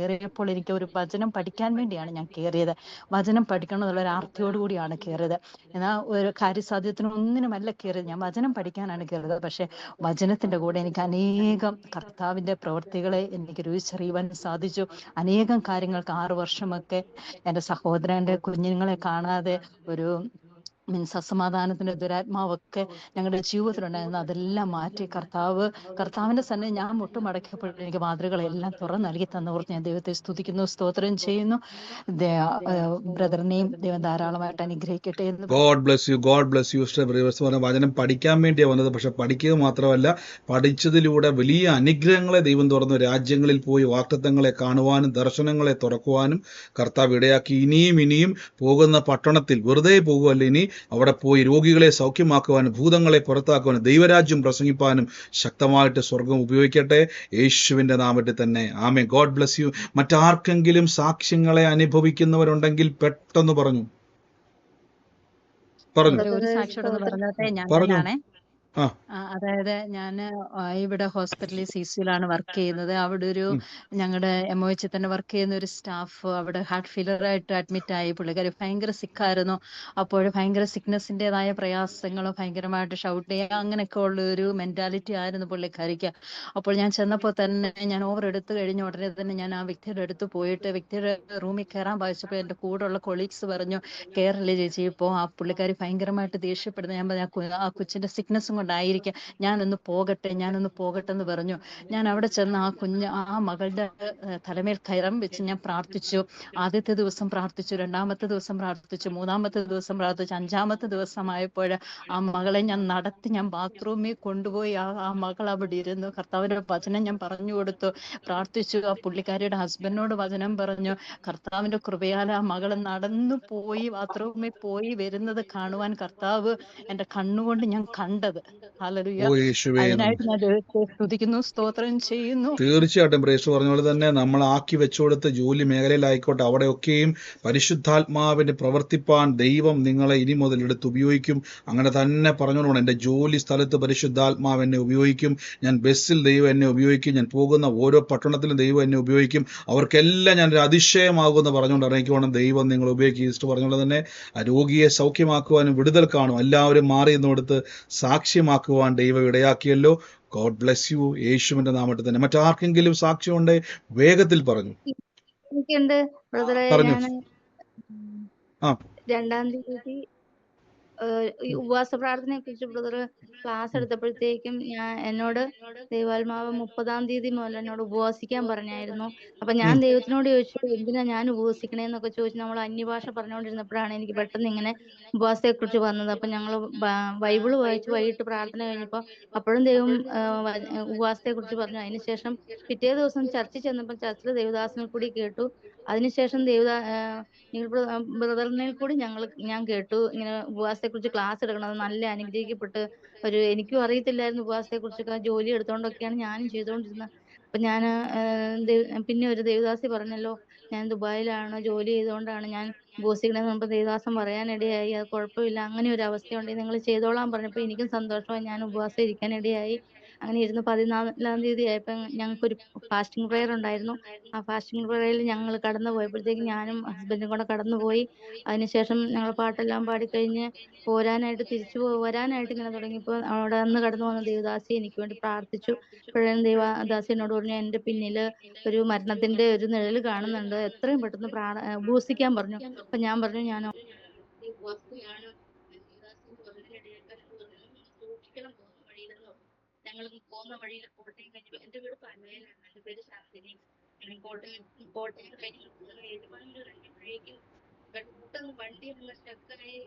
കയറിയപ്പോൾ എനിക്ക് ഒരു വചനം പഠിക്കാൻ വേണ്ടിയാണ് ഞാൻ കയറിയത്. വചനം പഠിക്കണം എന്നുള്ള ഒരു ആർത്തിയോട് കൂടിയാണ് കയറിയത്. എന്നാൽ ഒരു കാര്യസാധ്യത്തിനൊന്നിനുമല്ല കയറിയത്, ഞാൻ വചനം പഠിക്കാനാണ് കയറിയത്. പക്ഷെ വചനത്തിന്റെ കൂടെ എനിക്ക് അനേകം കർത്താവിന്റെ പ്രവൃത്തികളെ എനിക്ക് രുചിച്ചറിയുവാൻ സാധിച്ചു. അനേകം കാര്യങ്ങൾക്ക് 6 വർഷമൊക്കെ എൻ്റെ സഹോദരന്റെ കുഞ്ഞുങ്ങളെ കാണാതെ ഒരു അസമാധാനത്തിന്റെ ദുരാത്മാവൊക്കെ ഞങ്ങളുടെ ജീവിതത്തിലുണ്ടായിരുന്നു. അതെല്ലാം മാറ്റി കർത്താവിന്റെ സന്നിധി ഞാൻ മുട്ടുമടക്കിയപ്പോഴും എനിക്ക് മാതൃകളെല്ലാം തുറന്നു നൽകി തന്നവർക്ക് ഞാൻ ദൈവത്തെ സ്തുതിക്കുന്നു, സ്തോത്രം ചെയ്യുന്നു. ബ്രദറിനെയും ദൈവം ധാരാളമായിട്ട് അനുഗ്രഹിക്കട്ടെ എന്ന് God bless U, God bless U. വചനം പഠിക്കാൻ വേണ്ടിയാണ് വന്നത്. പക്ഷെ പഠിക്കുക മാത്രമല്ല, പഠിച്ചതിലൂടെ വലിയ അനുഗ്രഹങ്ങളെ ദൈവം തുറന്നു. രാജ്യങ്ങളിൽ പോയി വാഗ്ദത്തങ്ങളെ കാണുവാനും ദർശനങ്ങളെ തുറക്കുവാനും കർത്താവ് ഇടയാക്കി. ഇനിയും പോകുന്ന പട്ടണത്തിൽ വെറുതെ പോകുമല്ല, ഇനി അവിടെ പോയി രോഗികളെ സൗഖ്യമാക്കുവാനും ഭൂതങ്ങളെ പുറത്താക്കുവാനും ദൈവരാജ്യം പ്രസംഗിപ്പാനും ശക്തമായിട്ട് സ്വർഗം ഉപയോഗിക്കട്ടെ, യേശുവിന്റെ നാമത്തിൽ തന്നെ. ആമേൻ. God bless you. മറ്റാർക്കെങ്കിലും സാക്ഷ്യങ്ങളെ അനുഭവിക്കുന്നവരുണ്ടെങ്കിൽ പെട്ടെന്ന് പറഞ്ഞു. ഒരു സാക്ഷിയോടൊന്ന് പറഞ്ഞോട്ടെ. ഞാൻ തന്നെയാണേ. അതായത് ഞാൻ ഇവിടെ ഹോസ്പിറ്റലിൽ CCUലാണ് വർക്ക് ചെയ്യുന്നത്. അവിടെ ഒരു ഞങ്ങളുടെ MOH തന്നെ വർക്ക് ചെയ്യുന്ന ഒരു സ്റ്റാഫ് അവിടെ ഹാർട്ട് ഫെയിലറായിട്ട് അഡ്മിറ്റ് ആയി. പുള്ളിക്കാരി ഭയങ്കര സിക്കായിരുന്നു. അപ്പോൾ ഭയങ്കര സിക്നസിൻ്റെതായ പ്രയാസങ്ങളും ഭയങ്കരമായിട്ട് ഷൗട്ട് ചെയ്യുക അങ്ങനെയൊക്കെ ഉള്ള ഒരു മെന്റാലിറ്റി ആയിരുന്നു പുള്ളിക്കാരിക്ക്. അപ്പോൾ ഞാൻ ചെന്നപ്പോൾ തന്നെ ഞാൻ ഓവർ എടുത്തു കഴിഞ്ഞ ഉടനെ തന്നെ ഞാൻ ആ വ്യക്തിയുടെ അടുത്ത് പോയിട്ട് വ്യക്തിയുടെ റൂമിൽ കയറാൻ വായിച്ചപ്പോൾ എൻ്റെ കൂടെയുള്ള കൊളീഗ്സ് പറഞ്ഞു, കയറില്ലേ ചേച്ചി, ഇപ്പോൾ ആ പുള്ളിക്കാരി ഭയങ്കരമായിട്ട് ദേഷ്യപ്പെടുന്നു. ഞാൻ പറഞ്ഞു ആ കൊച്ചിൻ്റെ സിക്നസ്സും ായിരിക്കാം, ഞാനൊന്ന് പോകട്ടെ എന്ന് പറഞ്ഞു. ഞാൻ അവിടെ ചെന്ന് ആ മകളുടെ തലമേൽ കയറം വെച്ച് ഞാൻ പ്രാർത്ഥിച്ചു. ആദ്യത്തെ ദിവസം പ്രാർത്ഥിച്ചു, 2ാമത്തെ ദിവസം പ്രാർത്ഥിച്ചു, 3ാമത്തെ ദിവസം പ്രാർത്ഥിച്ചു. 5ാമത്തെ ദിവസമായപ്പോൾ ആ മകളെ ഞാൻ നടത്തി ഞാൻ ബാത്റൂമിൽ കൊണ്ടുപോയി. ആ മകൾ അവിടെ ഇരുന്നു. കർത്താവിന്റെ വചനം ഞാൻ പറഞ്ഞു കൊടുത്തു, പ്രാർത്ഥിച്ചു. ആ പുള്ളിക്കാരിയുടെ ഹസ്ബൻഡിനോട് വചനം പറഞ്ഞു. കർത്താവിന്റെ കൃപയാൽ ആ മകള് നടന്നു പോയി ബാത്റൂമിൽ പോയി വരുന്നത് കാണുവാൻ കർത്താവ് എൻ്റെ കണ്ണുകൊണ്ട് ഞാൻ കണ്ടത്. അതിനായിട്ട് ഞാൻ ദൈവത്തെ സ്തുതിക്കുന്നു, സ്തോത്രം ചെയ്യുന്നു. തീർച്ചയായിട്ടും പ്രേക്ഷകർ പറഞ്ഞ പോലെ തന്നെ നമ്മൾ ആക്കി വെച്ചുകൊടുത്ത ജോലി മേഖലയിലായിക്കോട്ടെ, അവിടെയൊക്കെയും പരിശുദ്ധാത്മാവിന്റെ പ്രവർത്തിപ്പാൻ ദൈവം നിങ്ങളെ ഇനി മുതൽ എടുത്ത് ഉപയോഗിക്കും. അങ്ങനെ തന്നെ പറഞ്ഞുകൊണ്ടാണ്, എൻ്റെ ജോലി സ്ഥലത്ത് പരിശുദ്ധാത്മാവ് എന്നെ ഉപയോഗിക്കും, ഞാൻ ബസ്സിൽ ദൈവം എന്നെ ഉപയോഗിക്കും, ഞാൻ പോകുന്ന ഓരോ പട്ടണത്തിലും ദൈവം എന്നെ ഉപയോഗിക്കും, അവർക്കെല്ലാം ഞാനൊരു അതിശയമാകുമെന്ന് പറഞ്ഞുകൊണ്ട് അറിയിക്കുവാണ് ദൈവം നിങ്ങൾ ഉപയോഗിക്കും. ഈസ്റ്റ് പറഞ്ഞുകൊണ്ട് തന്നെ രോഗിയെ സൗഖ്യമാക്കുവാനും വിടുതൽ കാണും എല്ലാവരും മാറി നിന്നെടുത്ത് സാക്ഷ്യമാക്കുവാൻ ദൈവം ഇടയാക്കിയല്ലോ. ഗോഡ് ബ്ലെസ് യു, യേശുവിന്റെ നാമത്തിൽ തന്നെ. മറ്റാർക്കെങ്കിലും സാക്ഷ്യമുണ്ട് വേഗത്തിൽ പറഞ്ഞു. എനിക്കുണ്ട് ബ്രദറെ. പറഞ്ഞു. ഞാൻ 2-ാം തീയതി ഈ ഉപവാസ പ്രാർത്ഥനയെ കുറിച്ച് ബ്രദർ ക്ലാസ് എടുത്തപ്പോഴത്തേക്കും എന്നോട് ദൈവാത്മാവ് 30-ാം തീയതി മുതൽ എന്നോട് ഉപവാസിക്കാൻ പറഞ്ഞായിരുന്നു. അപ്പൊ ഞാൻ ദൈവത്തിനോട് ചോദിച്ചു, എന്തിനാ ഞാൻ ഉപവസിക്കണേന്നൊക്കെ ചോദിച്ചു. നമ്മൾ അന്യഭാഷ പറഞ്ഞുകൊണ്ടിരുന്നപ്പോഴാണ് എനിക്ക് പെട്ടെന്ന് ഇങ്ങനെ ഉപവാസത്തെ കുറിച്ച് വന്നത്. അപ്പൊ ഞങ്ങൾ ബൈബിള് വായിച്ചു വൈകിട്ട് പ്രാർത്ഥന കഴിഞ്ഞപ്പോൾ അപ്പോഴും ദൈവം ഉപവാസത്തെ കുറിച്ച് പറഞ്ഞു. അതിനുശേഷം പിറ്റേ ദിവസം ചർച്ചിൽ ചെന്നപ്പോൾ ചർച്ചിൽ ദേവദാസനെ കൂടി കേട്ടു. അതിനുശേഷം ബ്രദറിനെ കൂടി ഞാൻ കേട്ടു ഇങ്ങനെ ഉപവാസത്തെ കുറിച്ച് ക്ലാസ് എടുക്കണം. നല്ല അനുഗ്രഹിക്കപ്പെട്ട് എനിക്കും അറിയത്തില്ലായിരുന്നു ഉപവാസത്തെ കുറിച്ചൊക്കെ. ജോലി എടുത്തോണ്ടൊക്കെയാണ് ഞാനും ചെയ്തുകൊണ്ടിരുന്നത്. അപ്പൊ ഞാൻ പിന്നെ ഒരു ദേവദാസി പറഞ്ഞല്ലോ, ഞാൻ ദുബായിലാണ് ജോലി ചെയ്തുകൊണ്ടാണ് ഞാൻ ഉപവസിക്കണമെന്ന് പറഞ്ഞപ്പോൾ ദേവദാസം പറയാനിടയായി. അത് കുഴപ്പമില്ല, അങ്ങനെ ഒരു അവസ്ഥയുണ്ടെങ്കിൽ നിങ്ങൾ ചെയ്തോളാൻ പറഞ്ഞപ്പോൾ എനിക്കും സന്തോഷമായി. ഞാൻ ഉപവാസം ഇരിക്കാനിടയായി. അങ്ങനെ ഇരുന്ന് 14-ാം തീയതി ആയപ്പോൾ ഞങ്ങൾക്കൊരു ഫാസ്റ്റിംഗ് പ്രയർ ഉണ്ടായിരുന്നു. ആ ഫാസ്റ്റിംഗ് പ്രയറിൽ ഞങ്ങൾ കടന്നു പോയപ്പോഴത്തേക്കും ഞാനും ഹസ്ബൻഡും കൂടെ കടന്നുപോയി. അതിനുശേഷം ഞങ്ങൾ പാട്ടെല്ലാം പാടിക്കഴിഞ്ഞ് തിരിച്ചു വരാനായിട്ട് ഇങ്ങനെ തുടങ്ങിയപ്പോൾ അവിടെ അന്ന് കടന്നു വന്ന ദേവദാസി എനിക്ക് വേണ്ടി പ്രാർത്ഥിച്ചു. ഇപ്പോഴും ദേവദാസി എന്നോട് പറഞ്ഞു, എൻ്റെ പിന്നില് ഒരു മരണത്തിന്റെ ഒരു നിഴല് കാണുന്നുണ്ട്, എത്രയും പെട്ടെന്ന് ഉപവസിക്കാൻ പറഞ്ഞു. അപ്പൊ ഞാൻ പറഞ്ഞു, ഞാൻ സൂക്ഷിക്കണം പോകുന്ന വഴിയിലെന്നോ. ഞങ്ങൾ പോകുന്ന വഴിയിൽ കോട്ടയം കഴിഞ്ഞു. എൻ്റെ വീട് പനവേലാണ്, എൻ്റെ പേര് ശാന്തിനി. കോട്ടയം കഴിഞ്ഞു ഏറ്റുമാനൂർ കഴിഞ്ഞപ്പോഴേക്കും പെട്ടെന്ന് വണ്ടി സ്റ്റക്കായി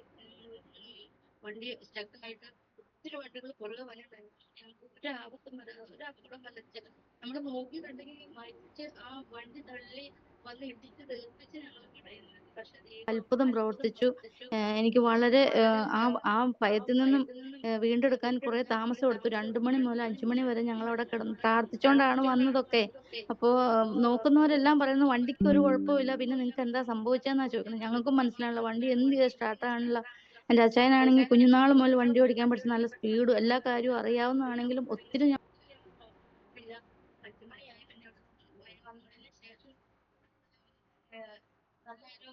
വണ്ടി സ്റ്റക്കായിട്ട് ഒത്തിരി വണ്ടികൾ പുറകെ വന്നിട്ടുണ്ടായിരുന്നു. ഞങ്ങൾക്ക് ഒരു ആപത്തും വരാതെ ഒരു അപകടം വന്നിട്ടില്ല. നമ്മൾ നോക്കിയിട്ടുണ്ടെങ്കിൽ മരിച്ച് ആ വണ്ടി തള്ളി വന്ന് ഇടിച്ച് തെറിപ്പിച്ച് ഞങ്ങൾ പറയുന്നത്. പക്ഷെ അത്ഭുതം പ്രവർത്തിച്ചു. എനിക്ക് വളരെ ആ ഭയത്തിൽ നിന്നും വീണ്ടെടുക്കാൻ കുറെ താമസം എടുത്തു. 2 മണി മുതൽ 5 മണി വരെ ഞങ്ങൾ അവിടെ കിടന്ന് പ്രാർത്ഥിച്ചോണ്ടാണ് വന്നതൊക്കെ. അപ്പോ നോക്കുന്നവരെല്ലാം പറയുന്നു വണ്ടിക്ക് ഒരു കുഴപ്പമില്ല, പിന്നെ നിങ്ങൾക്ക് എന്താ സംഭവിച്ചതെന്നാ ചോദിക്കുന്നത്. ഞങ്ങൾക്കും മനസ്സിലാണല്ലോ വണ്ടി എന്ത് ചെയ്ത് സ്റ്റാർട്ടാണല്ലോ. എൻ്റെ അച്ചായനാണെങ്കിൽ കുഞ്ഞുനാൾ മുതൽ വണ്ടി ഓടിക്കാൻ പഠിച്ച് നല്ല സ്പീഡും എല്ലാ കാര്യവും അറിയാവുന്നതാണെങ്കിലും ഒത്തിരി പിന്നെ 5 മണിയായി പിന്നെ വന്നതിന് ശേഷം നല്ലൊരു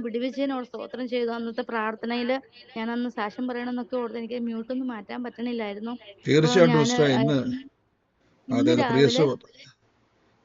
വിടുവിച്ചതിനോട് സ്തോത്രം ചെയ്തു. അന്നത്തെ പ്രാർത്ഥനയിൽ ഞാൻ അന്ന് സാക്ഷ്യം പറയണമെന്നൊക്കെ ഓർത്ത് എനിക്ക് മ്യൂട്ടൊന്നും മാറ്റാൻ പറ്റണില്ലായിരുന്നു. അപ്പോൾ തീർച്ചയായിട്ടും ഞാൻ സിസ്റ്റർ, ഇന്ന് ഇന്ന് രാവിലെ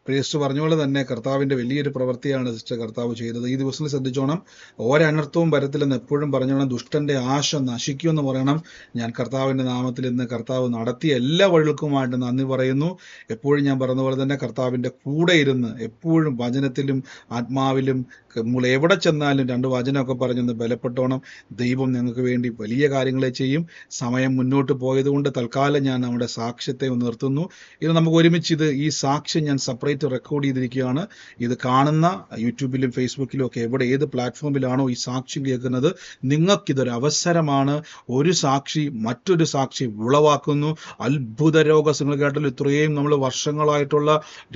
പ്രിയസ്റ്റ് പറഞ്ഞ പോലെ തന്നെ കർത്താവിന്റെ വലിയൊരു പ്രവൃത്തിയാണ് സിസ്റ്റർ കർത്താവ് ചെയ്തത്. ഈ ദിവസത്തിൽ ശ്രദ്ധിച്ചോണം, ഒരനർത്ഥവും വരത്തില്ലെന്ന് എപ്പോഴും പറഞ്ഞോണം. ദുഷ്ടന്റെ ആശ നശിക്കുമെന്ന് പറയണം. ഞാൻ കർത്താവിന്റെ നാമത്തിൽ ഇന്ന് കർത്താവ് നടത്തിയ എല്ലാ വഴികൾക്കുമായിട്ട് നന്ദി പറയുന്നു. എപ്പോഴും ഞാൻ പറഞ്ഞ പോലെ തന്നെ കർത്താവിന്റെ കൂടെ ഇരുന്ന് എപ്പോഴും വചനത്തിലും ആത്മാവിലും നമ്മൾ എവിടെ ചെന്നാലും 2 വചനമൊക്കെ പറഞ്ഞൊന്ന് ബലപ്പെട്ടോണം. ദൈവം ഞങ്ങൾക്ക് വേണ്ടി വലിയ കാര്യങ്ങളെ ചെയ്യും. സമയം മുന്നോട്ട് പോയതുകൊണ്ട് തൽക്കാലം ഞാൻ നമ്മുടെ സാക്ഷ്യത്തെ ഒന്ന് നിർത്തുന്നു. ഇത് നമുക്ക് ഒരുമിച്ച് ഈ സാക്ഷ്യം ഞാൻ സെപ്പറേറ്റ് റെക്കോർഡ് ചെയ്തിരിക്കുകയാണ്. ഇത് കാണുന്ന യൂട്യൂബിലും ഫേസ്ബുക്കിലും ഒക്കെ എവിടെ ഏത് പ്ലാറ്റ്ഫോമിലാണോ ഈ സാക്ഷ്യം കേൾക്കുന്നത്, നിങ്ങൾക്കിതൊരു അവസരമാണ്. ഒരു സാക്ഷി മറ്റൊരു സാക്ഷി ഉളവാക്കുന്നു. അത്ഭുത നിങ്ങൾ കേട്ടല്ലോ, ഇത്രയും നമ്മൾ വർഷങ്ങളായിട്ടുള്ള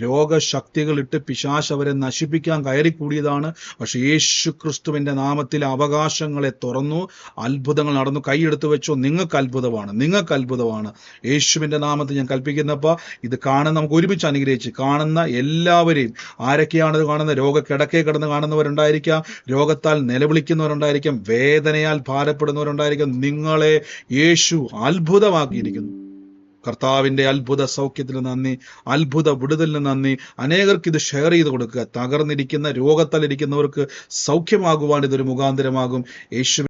രോഗശക്തികൾ ഇട്ട് പിശാച് അവരെ നശിപ്പിക്കാൻ കയറിക്കൂടിയതാണ്. പക്ഷെ യേശു ക്രിസ്തുവിന്റെ നാമത്തിൽ അവകാശങ്ങളെ തുറന്നു, അത്ഭുതങ്ങൾ നടന്നു. കൈയെടുത്ത് വെച്ചോ, നിങ്ങൾക്ക് അത്ഭുതമാണ്, നിങ്ങൾക്ക് അത്ഭുതമാണ്. യേശുവിന്റെ നാമത്തിൽ ഞാൻ കൽപ്പിക്കുന്നപ്പോൾ ഇത് കാണുന്ന നമുക്ക് ഒരുമിച്ച് അനുഗ്രഹിച്ച് കാണുന്ന എല്ലാവരെയും, ആരൊക്കെയാണത് കാണുന്നത്, രോഗക്കിടക്കെ കിടന്ന് കാണുന്നവരുണ്ടായിരിക്കാം, രോഗത്താൽ നിലവിളിക്കുന്നവരുണ്ടായിരിക്കാം, വേദനയാൽ ഭാരപ്പെടുന്നവരുണ്ടായിരിക്കാം. നിങ്ങളെ യേശു അത്ഭുതമാക്കിയിരിക്കുന്നു. കർത്താവിന്റെ അത്ഭുത സൗഖ്യത്തിന് നന്ദി, അത്ഭുത വിടുതലിന് നന്ദി. അനേകർക്ക് ഇത് ഷെയർ ചെയ്ത് കൊടുക്കുക. തകർന്നിരിക്കുന്ന രോഗത്താലിരിക്കുന്നവർക്ക് സൗഖ്യമാകുവാൻ ഇതൊരു മുഖാന്തരമാകും. യേശു